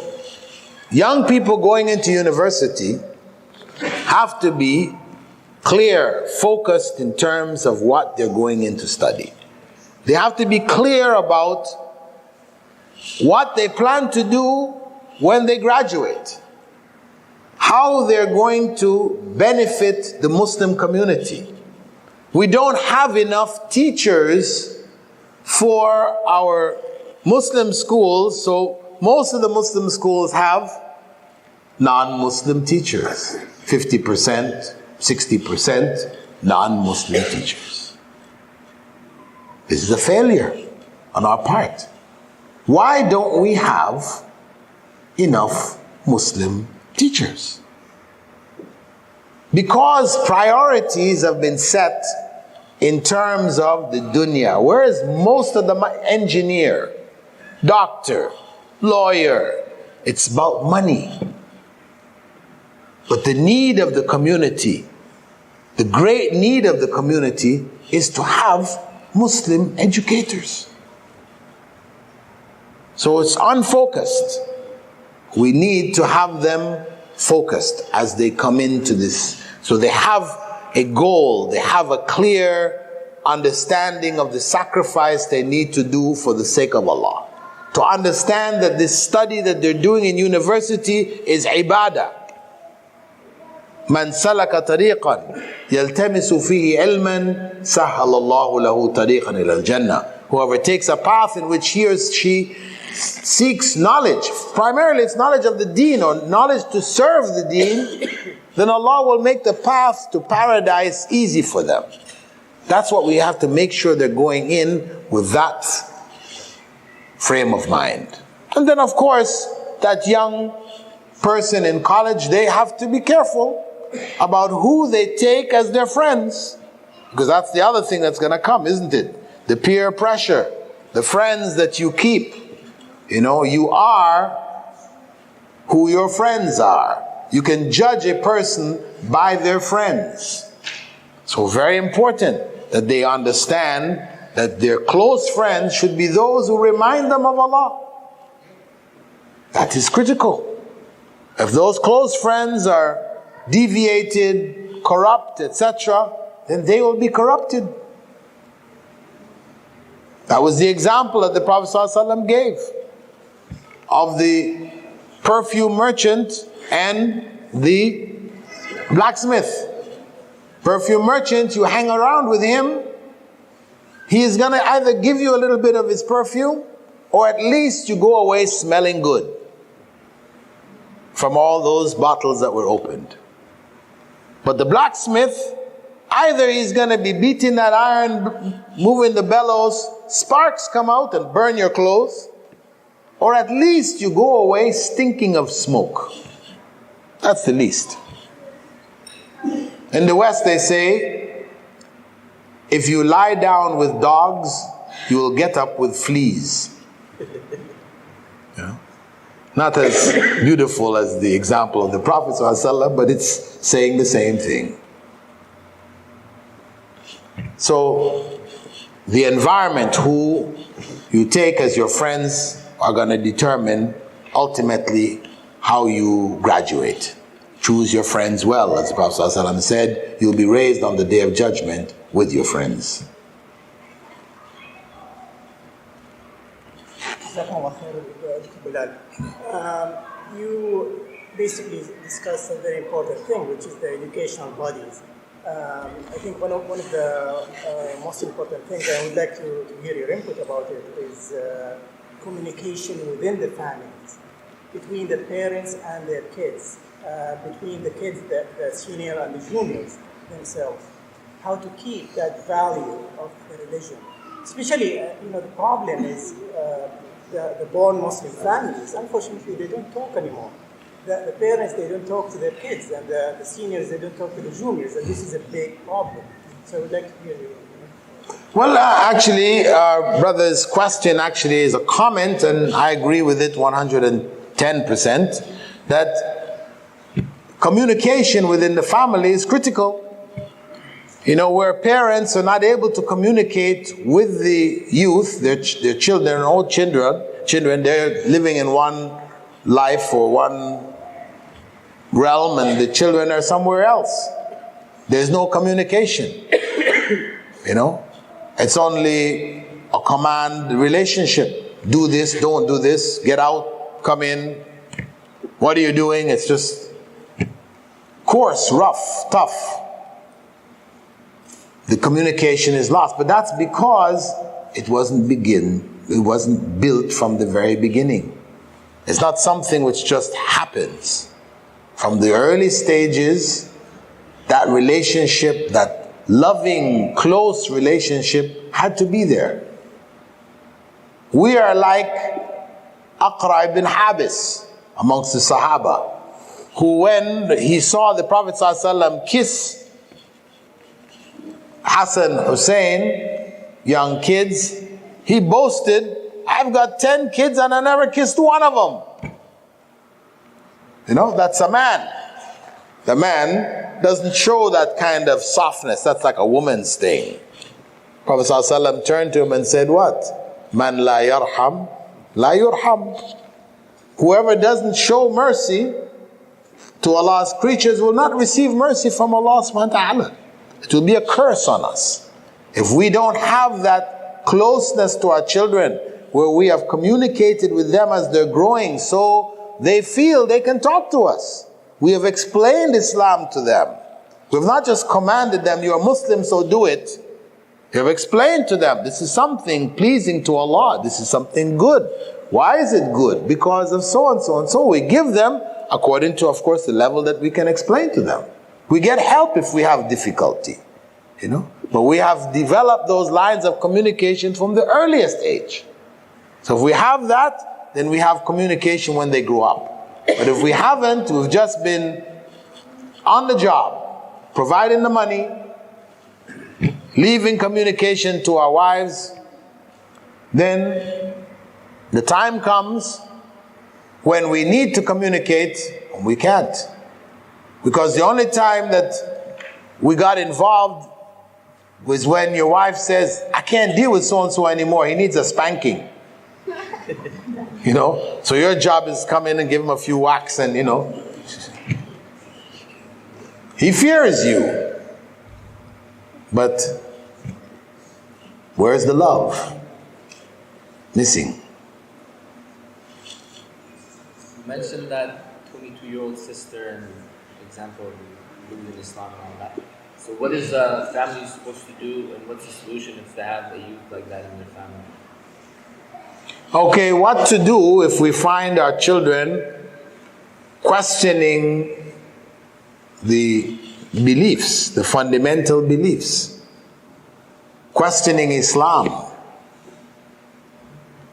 young people going into university have to be clear, focused in terms of what they're going in to study. They have to be clear about what they plan to do when they graduate, how they're going to benefit the Muslim community. We don't have enough teachers for our Muslim schools, so most of the Muslim schools have non-Muslim teachers. 50%, 60% non-Muslim teachers. This is a failure on our part. Why don't we have enough Muslim teachers? Because priorities have been set in terms of the dunya, whereas most of the engineer, doctor, lawyer, it's about money. But the need of the community, the great need of the community, is to have Muslim educators. So it's unfocused. We need to have them focused as they come into this. So they have a goal, they have a clear understanding of the sacrifice they need to do for the sake of Allah. To understand that this study that they're doing in university is ibadah. Man salaka tariqan yaltamisu fihi ilman sahhala Allahu lahu tariqan ila al-jannah. Whoever takes a path in which he or she seeks knowledge, primarily it's knowledge of the deen or knowledge to serve the deen, then Allah will make the path to paradise easy for them. That's what we have to make sure they're going in with that frame of mind. And then of course, that young person in college, they have to be careful about who they take as their friends. Because that's the other thing that's going to come, isn't it? The peer pressure, the friends that you keep. You know, you are who your friends are. You can judge a person by their friends. So very important that they understand that their close friends should be those who remind them of Allah. That is critical. If those close friends are deviated, corrupt, etc., then they will be corrupted. That was the example that the Prophet ﷺ gave of the perfume merchant and the blacksmith. Perfume merchant, you hang around with him, he is going to either give you a little bit of his perfume, or at least you go away smelling good from all those bottles that were opened. But the blacksmith, either he's going to be beating that iron, moving the bellows, sparks come out and burn your clothes, or at least you go away stinking of smoke. That's the least. In the West they say, if you lie down with dogs, you will get up with fleas. Yeah. Not as beautiful as the example of the Prophet ﷺ, but it's saying the same thing. So, the environment, who you take as your friends, are going to determine ultimately how you graduate. Choose your friends well, as the Prophet ﷺ said, you'll be raised on the day of judgment with your friends. You basically discussed a very important thing, which is the educational bodies. I think one of the most important things I would like to hear your input about it is communication within the families, between the parents and their kids, between the kids, the senior and the juniors themselves. How to keep that value of the religion. Especially, the problem is the born Muslim families, unfortunately, they don't talk anymore. The parents, they don't talk to their kids, and the seniors, they don't talk to the juniors, and this is a big problem. So I would like to hear you. Well, actually, our brother's question actually is a comment, and I agree with it 110%, that communication within the family is critical. Where parents are not able to communicate with the youth, their children, old children, they're living in one life or one realm, and the children are somewhere else. There's no communication. It's only a command relationship. Do this, don't do this, get out, come in. What are you doing? It's just coarse, rough, tough. the communication is lost. But that's because it wasn't built from the very beginning. It's not something which just happens. From the early stages, that relationship, that loving, close relationship had to be there. We are like Aqra ibn Habis amongst the Sahaba, who when he saw the Prophet ﷺ kiss Hassan, Hussein, young kids, he boasted, I've got 10 kids and I never kissed one of them. You know, that's a man. The man doesn't show that kind of softness. That's like a woman's thing. Prophet ﷺ turned to him and said what? Man la yarham, la yurham. Whoever doesn't show mercy to Allah's creatures will not receive mercy from Allah subhanahu wa ta'ala. It will be a curse on us. If we don't have that closeness to our children, where we have communicated with them as they're growing, so they feel they can talk to us. We have explained Islam to them. We have not just commanded them, you're Muslim, so do it. We have explained to them, this is something pleasing to Allah. This is something good. Why is it good? Because of so and so and so. We give them according to, of course, the level that we can explain to them. We get help if we have difficulty, you know. But we have developed those lines of communication from the earliest age. So if we have that, then we have communication when they grow up. But if we haven't, we've just been on the job, providing the money, leaving communication to our wives, then the time comes when we need to communicate and we can't. Because the only time that we got involved was when your wife says, I can't deal with so-and-so anymore, he needs a spanking. You know, so your job is come in and give him a few whacks and, you know, he fears you. But where's the love? Missing. You mentioned that 22-year-old sister and example living in Islam and all that. So what is the family supposed to do, and what's the solution if they have a youth like that in their family? Okay, what to do if we find our children questioning the beliefs, the fundamental beliefs, questioning Islam.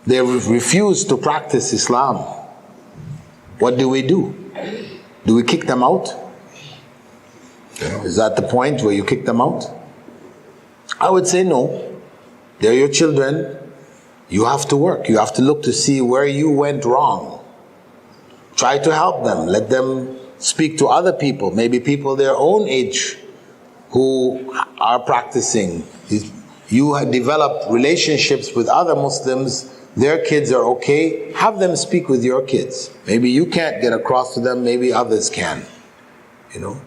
They refuse to practice Islam. What do? Do we kick them out? Is that the point where you kick them out? I would say no. They're your children. You have to work. You have to look to see where you went wrong. Try to help them. Let them speak to other people, maybe people their own age who are practicing. You have developed relationships with other Muslims. Their kids are okay. Have them speak with your kids. Maybe you can't get across to them. Maybe others can. You know.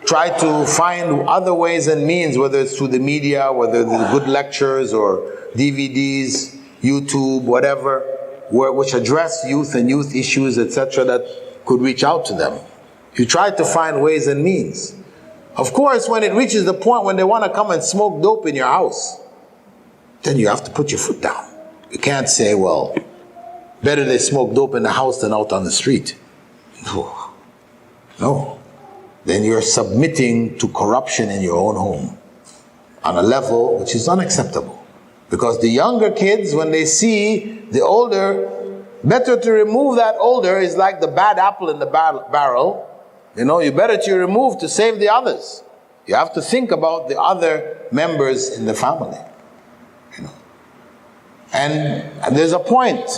Try to find other ways and means, whether it's through the media, whether it's good lectures or DVDs, YouTube, whatever, which address youth and youth issues, etc., that could reach out to them. You try to find ways and means. Of course, when it reaches the point when they want to come and smoke dope in your house, then you have to put your foot down. You can't say, well, better they smoke dope in the house than out on the street. No. Then you're submitting to corruption in your own home on a level which is unacceptable. Because the younger kids, when they see the older, better to remove that older is like the bad apple in the barrel. You know, you better to remove to save the others. You have to think about the other members in the family. You know. And there's a point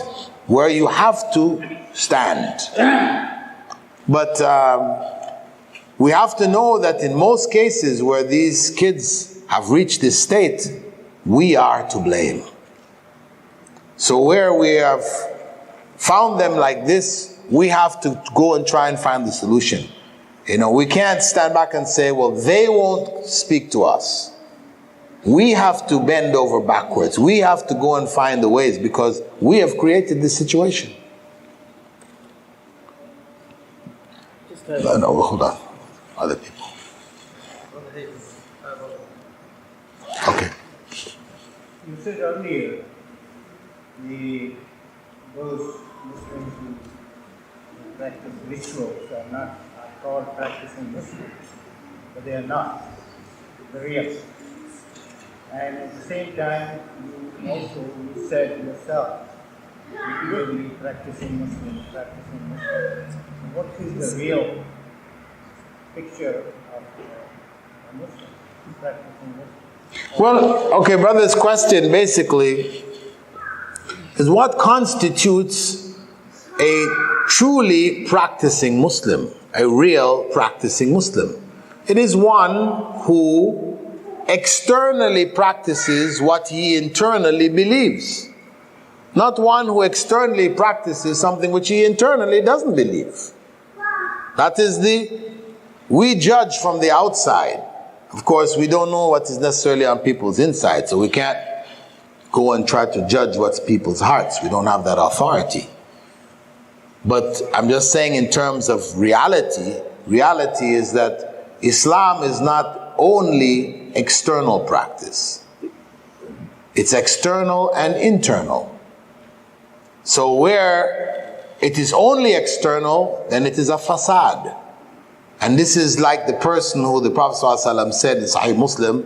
where you have to stand. But we have to know that in most cases where these kids have reached this state, we are to blame. So where we have found them like this, we have to go and try and find the solution. You know, we can't stand back and say, well, they won't speak to us. We have to bend over backwards. We have to go and find the ways because we have created this situation. No, hold on. Other people. Okay. You said earlier, those Muslims who practice rituals are called practicing Muslims, but they are not. The real. And at the same time, you said yourself, you clearly practicing Muslims. So what is the real picture of a Muslim practicing Muslim? Well, okay, brother's question basically is what constitutes a truly practicing Muslim, a real practicing Muslim? It is one who externally practices what he internally believes. Not one who externally practices something which he internally doesn't believe. That is we judge from the outside. Of course, we don't know what is necessarily on people's inside, so we can't go and try to judge what's people's hearts. We don't have that authority. But I'm just saying in terms of reality is that Islam is not only external practice. It's external and internal. So where it is only external, then it is a facade. And this is like the person who the Prophet ﷺ said in Sahih Muslim,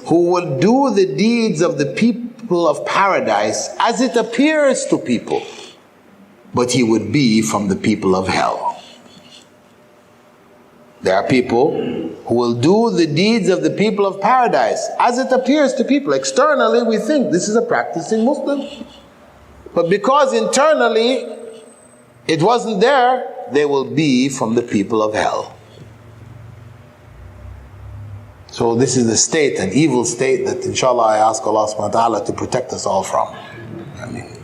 who will do the deeds of the people of paradise as it appears to people, but he would be from the people of hell. There are people who will do the deeds of the people of paradise as it appears to people. Externally, we think this is a practicing Muslim. But because internally it wasn't there, they will be from the people of hell. So this is the state, an evil state that inshallah I ask Allah subhanahu wa ta'ala to protect us all from. Ameen.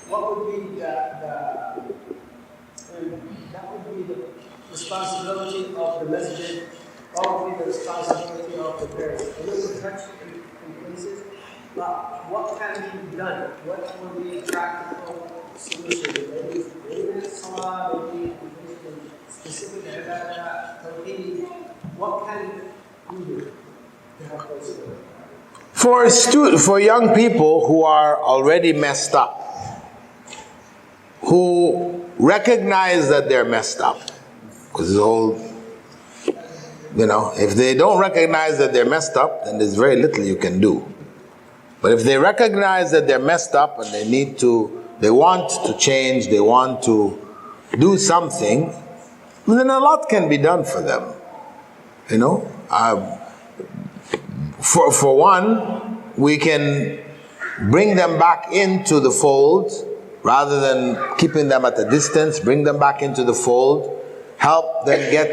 What would be that would be the responsibility of the masjid, what would be the responsibility of the parents? A little protection in places, but what can be done? What would be a practical solution? Maybe salah, maybe specific ibadah, what can we do to help those students? For young people who are already messed up, who recognize that they're messed up, because if they don't recognize that they're messed up, then there's very little you can do. But if they recognize that they're messed up and they want to change, they want to do something, then a lot can be done for them. For one, we can bring them back into the fold rather than keeping them at a distance. Bring them back into the fold, help them get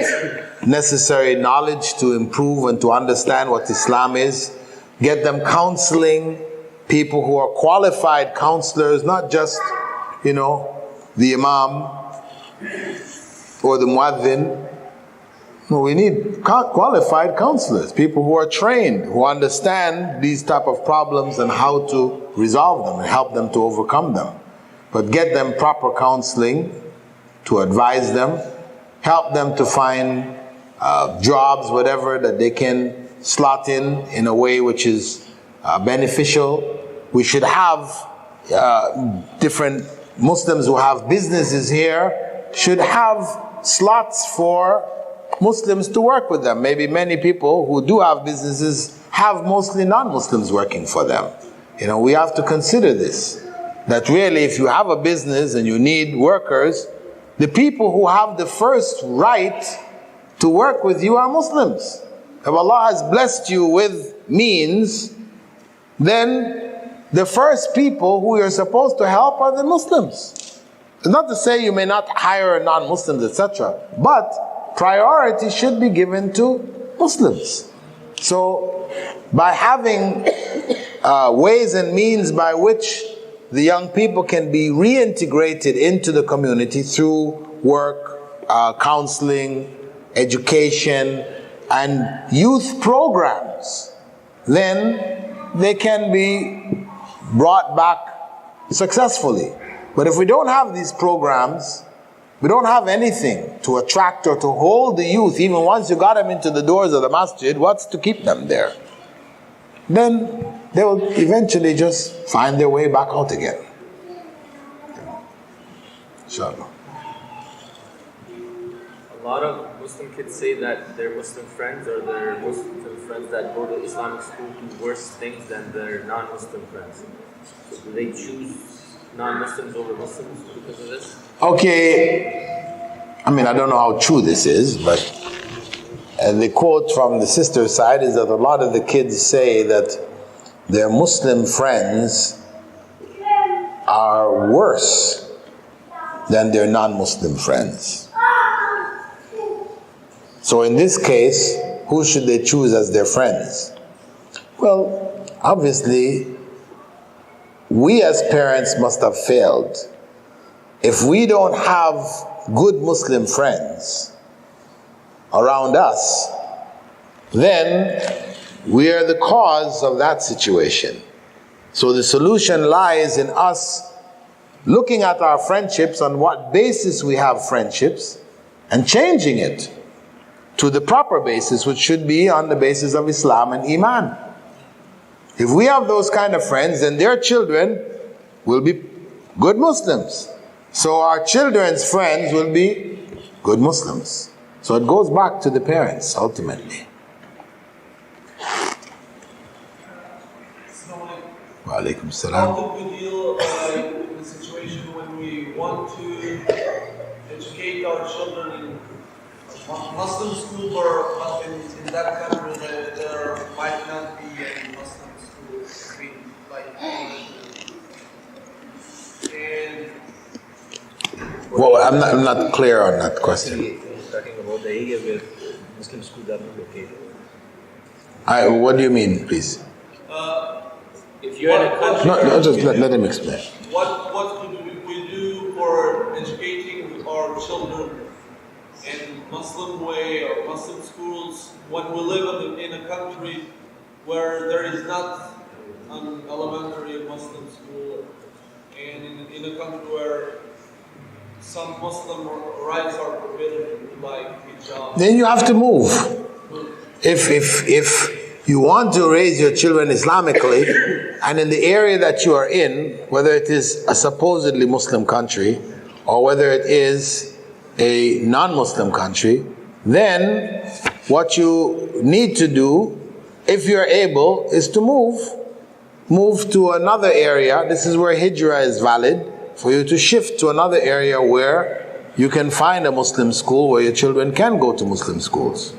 necessary knowledge to improve and to understand what Islam is, get them counseling, people who are qualified counselors, not just, the imam or the muadhin. No, we need qualified counselors, people who are trained, who understand these type of problems and how to resolve them and help them to overcome them. But get them proper counseling to advise them, help them to find jobs, whatever, that they can slot in a way which is beneficial. We should have different Muslims who have businesses here, should have slots for Muslims to work with them. Maybe many people who do have businesses have mostly non-Muslims working for them. We have to consider this. That really, if you have a business and you need workers, the people who have the first right to work with you are Muslims. If Allah has blessed you with means, then the first people who you're supposed to help are the Muslims. It's not to say you may not hire non-Muslims, etc., but priority should be given to Muslims. So, by having ways and means by which the young people can be reintegrated into the community through work, counseling, education, and youth programs, then they can be brought back successfully. But if we don't have these programs, we don't have anything to attract or to hold the youth, even once you got them into the doors of the masjid, what's to keep them there? Then they will eventually just find their way back out again. Inshallah. A lot of Muslim kids say that their Muslim friends or their Muslim friends that go to Islamic school do worse things than their non-Muslim friends. So do they choose non-Muslims over Muslims because of this? Okay, I mean, I don't know how true this is, but the quote from the sister side is that a lot of the kids say that their Muslim friends are worse than their non-Muslim friends. So in this case, who should they choose as their friends? Well, obviously, we as parents must have failed. If we don't have good Muslim friends around us, then we are the cause of that situation. So the solution lies in us looking at our friendships, on what basis we have friendships, and changing it to the proper basis, which should be on the basis of Islam and Iman. If we have those kind of friends, then their children will be good Muslims. So our children's friends will be good Muslims. So it goes back to the parents, ultimately. Wa alaikum salam. How did we deal with the situation when we want to educate our children in Muslim school, or in that country there might not be any Muslim school, and Well, I'm not clear on that question. Talking about the area where Muslim schools are not located. What do you mean, please? If you're in a country... No, just let him explain. What could we do for educating our children in Muslim way or Muslim schools when we live in a country where there is not an elementary Muslim school, and in a country where some Muslim rights are forbidden, like hijab? Then you have to move. If you want to raise your children Islamically, and in the area that you are in, whether it is a supposedly Muslim country or whether it is a non-Muslim country, then what you need to do, if you're able, is to move to another area. This is where Hijrah is valid, for you to shift to another area where you can find a Muslim school where your children can go to Muslim schools.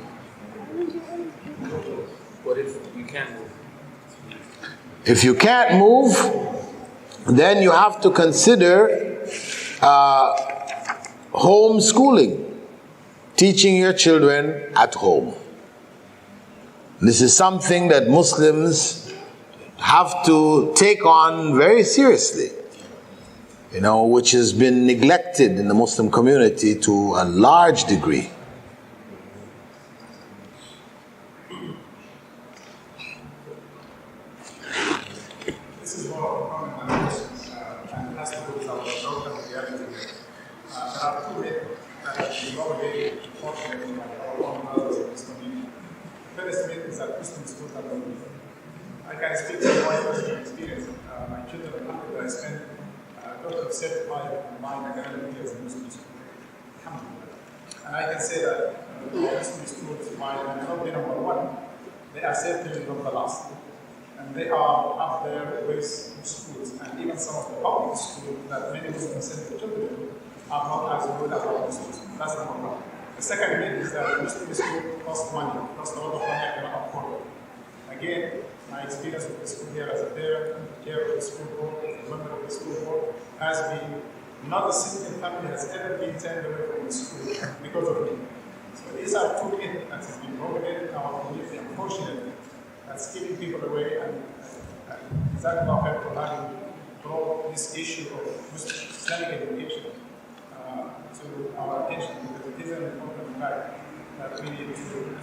What if you can't move? If you can't move, then you have to consider homeschooling, teaching your children at home. This is something that Muslims have to take on very seriously, which has been neglected in the Muslim community to a large degree. This is more of a common analysis, and it has to do with our local reality. There are two methods that we already fortunately have our own brothers in this community. The first method is that Muslim schools are not. I can speak from my personal experience. My children, after I spent a lot of certified combined academic years in Muslim school. And I can say that Muslim schools, while they may not be number one, they are certainly not the last. And they are up there with schools, and even some of the public schools that many Muslims send their children to are not as good as our Muslim schools. That's number one. The second myth is that Muslim school costs money, costs a lot of money I cannot afford. Again, my experience with the school here as a parent, chair of the school board, a member of the school board, has been not a single family has ever been turned away from the school because of me. So these are two myths that has been propagated in our community, unfortunately. That's keeping people away, and exactly how helpful having brought this issue of Islamic education to our attention, because it is an important fact that we need to.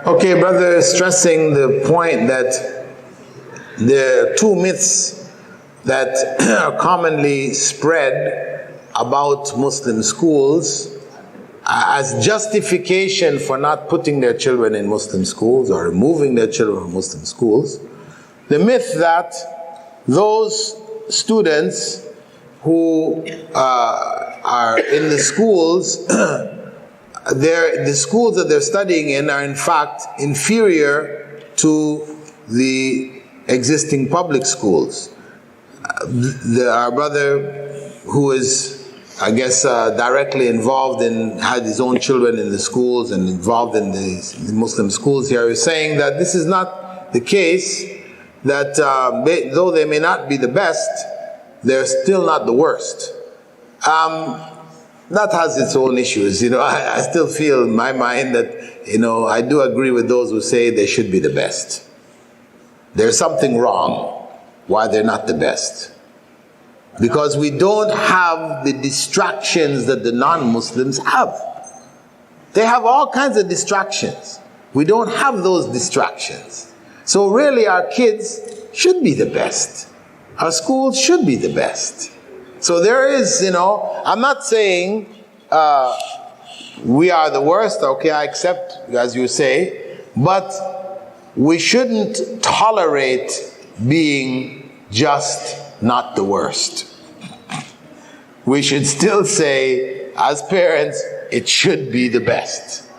Okay, brother, stressing the point that there are two myths that are commonly spread about Muslim schools as justification for not putting their children in Muslim schools or removing their children from Muslim schools. The myth that those students who are in the schools, the schools that they're studying in are in fact inferior to the existing public schools. Our brother, who is, I guess, directly involved in, had his own children in the schools and involved in the Muslim schools here, is saying that this is not the case, that though they may not be the best, they're still not the worst. That has its own issues. I still feel in my mind that, I do agree with those who say they should be the best. There's something wrong why they're not the best. Because we don't have the distractions that the non-Muslims have. They have all kinds of distractions. We don't have those distractions. So really our kids should be the best. Our schools should be the best. So there is, I'm not saying we are the worst, okay, I accept, as you say, but we shouldn't tolerate being just not the worst. We should still say, as parents, it should be the best.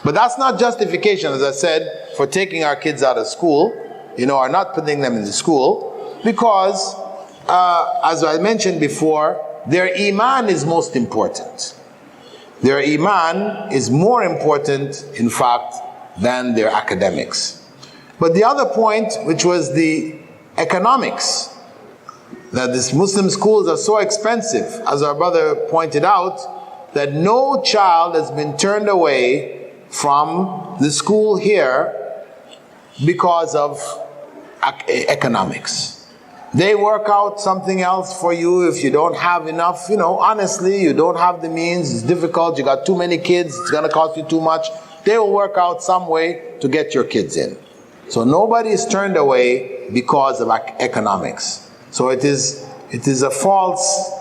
But that's not justification, as I said, for taking our kids out of school, or not putting them in the school, because, as I mentioned before, their iman is most important. Their iman is more important, in fact, than their academics. But the other point, which was the economics, that these Muslim schools are so expensive, as our brother pointed out, that no child has been turned away from the school here because of economics. They work out something else for you if you don't have enough, honestly, you don't have the means, it's difficult, you got too many kids, it's going to cost you too much. They will work out some way to get your kids in. So nobody is turned away because of economics. So it is a false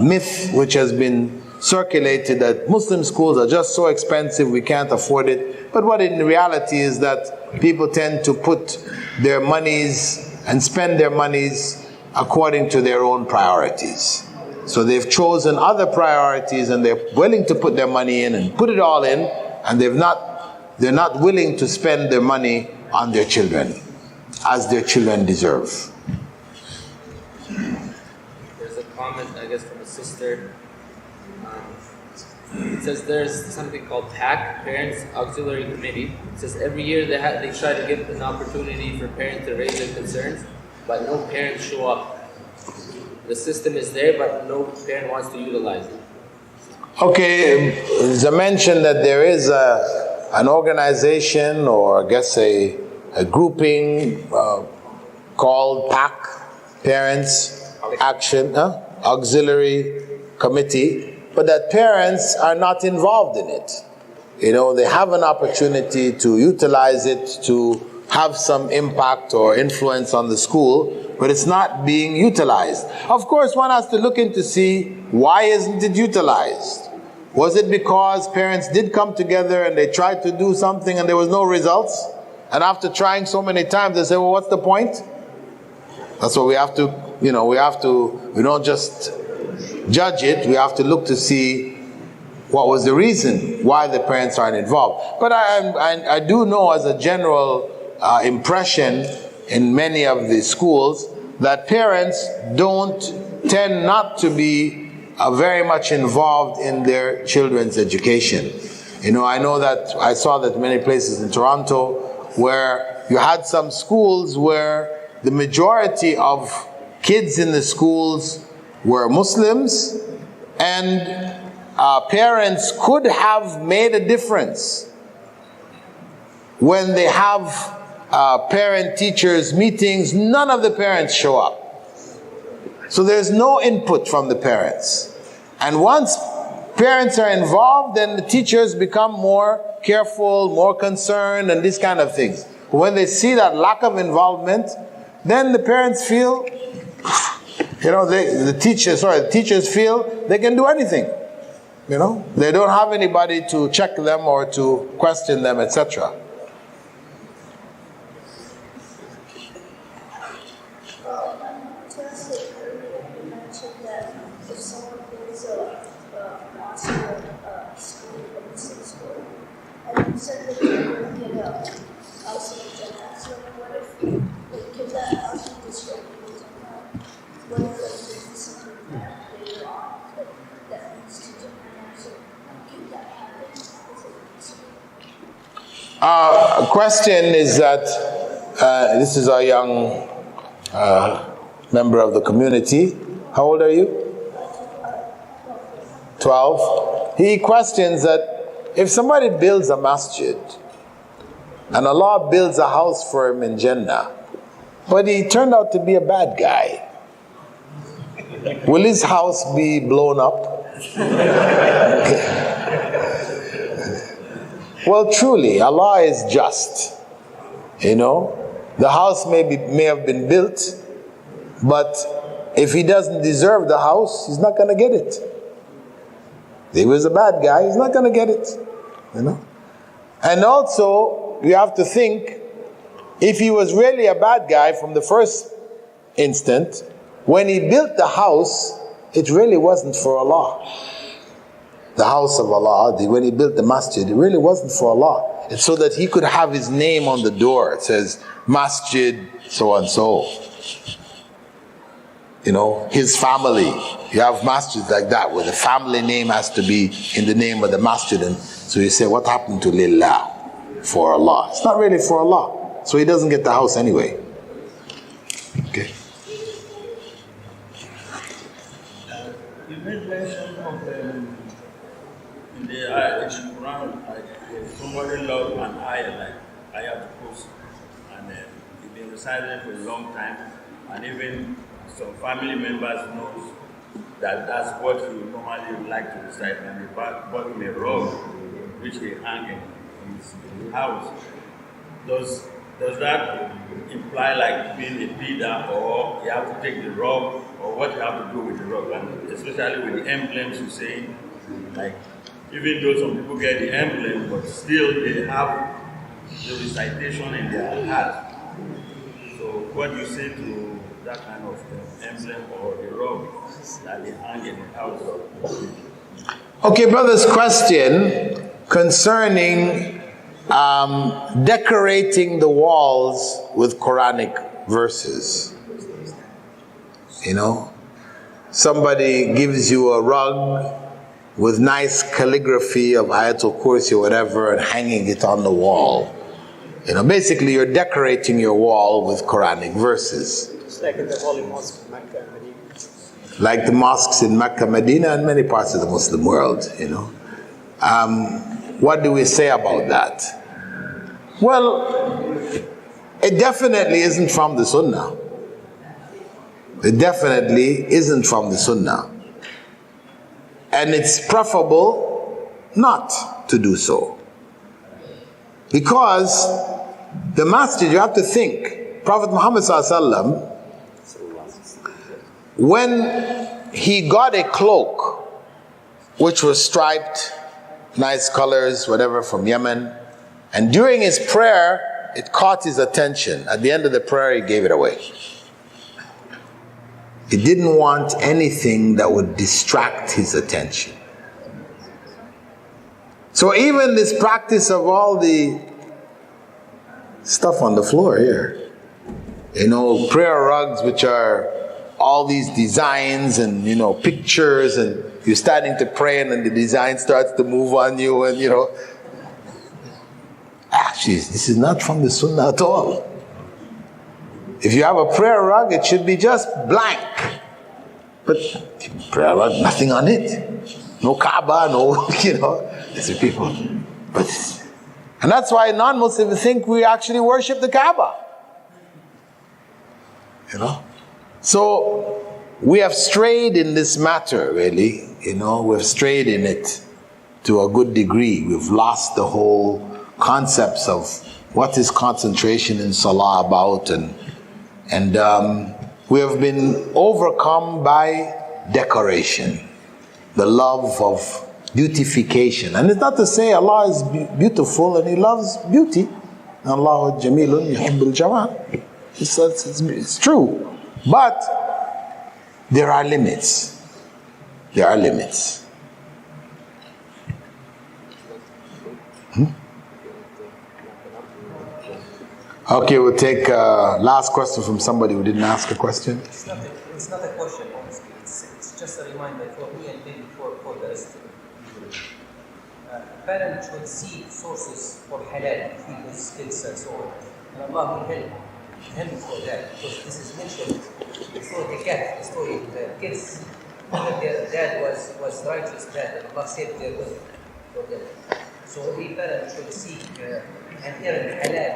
myth which has been circulated that Muslim schools are just so expensive we can't afford it. But what in reality is that people tend to put their monies and spend their monies according to their own priorities. So they've chosen other priorities and they're willing to put their money in and put it all in, and they're not willing to spend their money on their children as their children deserve. There's a comment, I guess, from a sister. It says there's something called PAC, Parents Auxiliary Committee. It says every year they try to give an opportunity for parents to raise their concerns, but no parents show up. The system is there, but no parent wants to utilize it. Okay, there's a mention that there is an organization, or I guess a grouping called PAC, Parents Action Auxiliary Committee, but that parents are not involved in it. They have an opportunity to utilize it to have some impact or influence on the school, but it's not being utilized. Of course, one has to look in to see why isn't it utilized. Was it because parents did come together and they tried to do something and there was no results? And after trying so many times, they say, well, what's the point? That's what we have to, we don't just judge it, we have to look to see what was the reason why the parents aren't involved. But I do know as a general impression in many of the schools that parents tend not to be very much involved in their children's education. I know that I saw that many places in Toronto where you had some schools where the majority of kids in the schools were Muslims, and parents could have made a difference. When they have parent-teachers meetings, none of the parents show up. So there's no input from the parents. And once parents are involved, then the teachers become more careful, more concerned, and these kind of things. But when they see that lack of involvement, then the parents feel, the teachers feel they can do anything. They don't have anybody to check them or to question them, etc. Question is that this is a young member of the community. How old are you? 12. He questions that if somebody builds a masjid and Allah builds a house for him in Jannah, but he turned out to be a bad guy, will his house be blown up? Well, truly, Allah is just. The house may have been built, but if he doesn't deserve the house, he's not going to get it. If he was a bad guy, he's not going to get it. And also, you have to think, if he was really a bad guy from the first instant, when he built the house, it really wasn't for Allah. The house of Allah, when he built the masjid, it really wasn't for Allah. It's so that he could have his name on the door. It says, masjid, so and so. His family. You have masjids like that, where the family name has to be in the name of the masjid. And so you say, what happened to lillah? For Allah. It's not really for Allah. So he doesn't get the house anyway. Okay. You made mention of in the Quran, somebody loved an ayah, like ayah to post, and it's been recited for a long time, and even some family members knows that that's what you normally like to recite, and they bought him a robe which they hang in his house. Does that imply like being a bid'ah, or you have to take the robe, or what you have to do with the robe, and especially with the emblems you say, like, even though some people get the emblem, but still they have the recitation in their heart. So what do you say to that kind of emblem or the robe that they hang in the house? Okay, brother's question concerning decorating the walls with Quranic verses. Somebody gives you a rug with nice calligraphy of Ayatul Kursi or whatever and hanging it on the wall. Basically you're decorating your wall with Quranic verses. It's like in the holy mosque in Mecca and Medina. Like the mosques in Mecca, Medina, and many parts of the Muslim world, What do we say about that? Well, it definitely isn't from the Sunnah. It definitely isn't from the Sunnah. And it's preferable not to do so. Because the masjid, you have to think, Prophet Muhammad ﷺ, when he got a cloak which was striped, nice colors, whatever, from Yemen, and during his prayer, it caught his attention. At the end of the prayer, he gave it away. He didn't want anything that would distract his attention. So even this practice of all the stuff on the floor here, prayer rugs which are all these designs and, pictures, and you're starting to pray and then the design starts to move on you and, this is not from the Sunnah at all. If you have a prayer rug, it should be just blank. But prayer rug, nothing on it. No Kaaba, no, these people. And that's why non-Muslims think we actually worship the Kaaba. So we have strayed in this matter, really. We've strayed in it to a good degree. We've lost the whole concepts of what is concentration in Salah about, and And we have been overcome by decoration, the love of beautification. And it's not to say Allah is beautiful and He loves beauty. Allahu jamilun yuhibbul jamal. It's true. But there are limits. There are limits. Okay, we'll take last question from somebody who didn't ask a question. It's not a question, honestly. It's just a reminder for me and maybe for the rest. Parents should seek sources for halal, feed his kids and so on. And Allah will help him for that. Because this is mentioned before the cat, the story of the kids. Their dad was righteous dad, and Allah saved their wealth for them. So every parent should seek and earn halal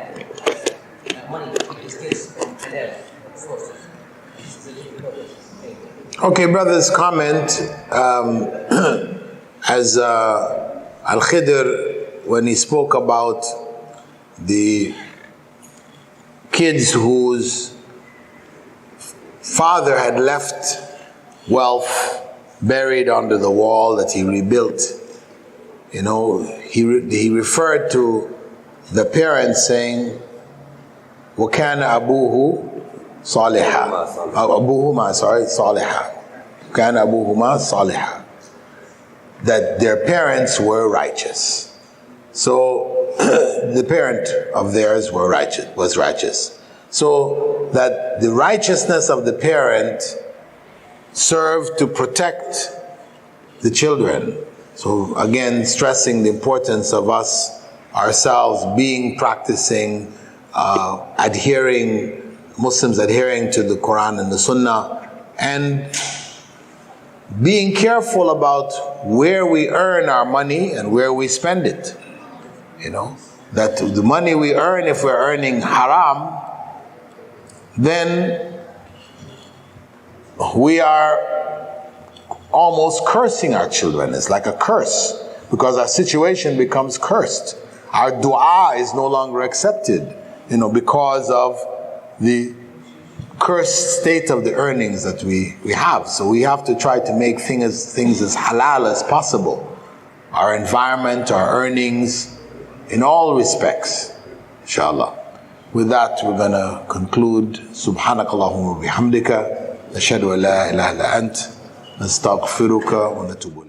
money to feed his kids from halal sources. This is a very important thing. Okay, brother's comment, as al-Khird, when he spoke about the kids whose father had left wealth buried under the wall that he rebuilt, you know, he referred to the parents saying, وَكَانَ أَبُوهُ صَالِحًا أَبُوهُمَا صَالِحًا كَانَ أَبُوهُمَا صَالِحًا, that their parents were righteous. So the parent of theirs was righteous. So that the righteousness of the parent served to protect the children. So again, stressing the importance of us ourselves practicing, Muslims adhering to the Quran and the Sunnah, and being careful about where we earn our money and where we spend it. You know, that the money we earn, if we're earning haram, then we are almost cursing our children. It's like a curse, because our situation becomes cursed. Our dua is no longer accepted, you know, because of the cursed state of the earnings that we have. So we have to try to make things as halal as possible. Our environment, our earnings, in all respects, inshallah. With that, we're going to conclude. Subhanakallahumma bihamdika. Nashhadu an la ilaha illa ant. Nastaghfiruka wa natubu.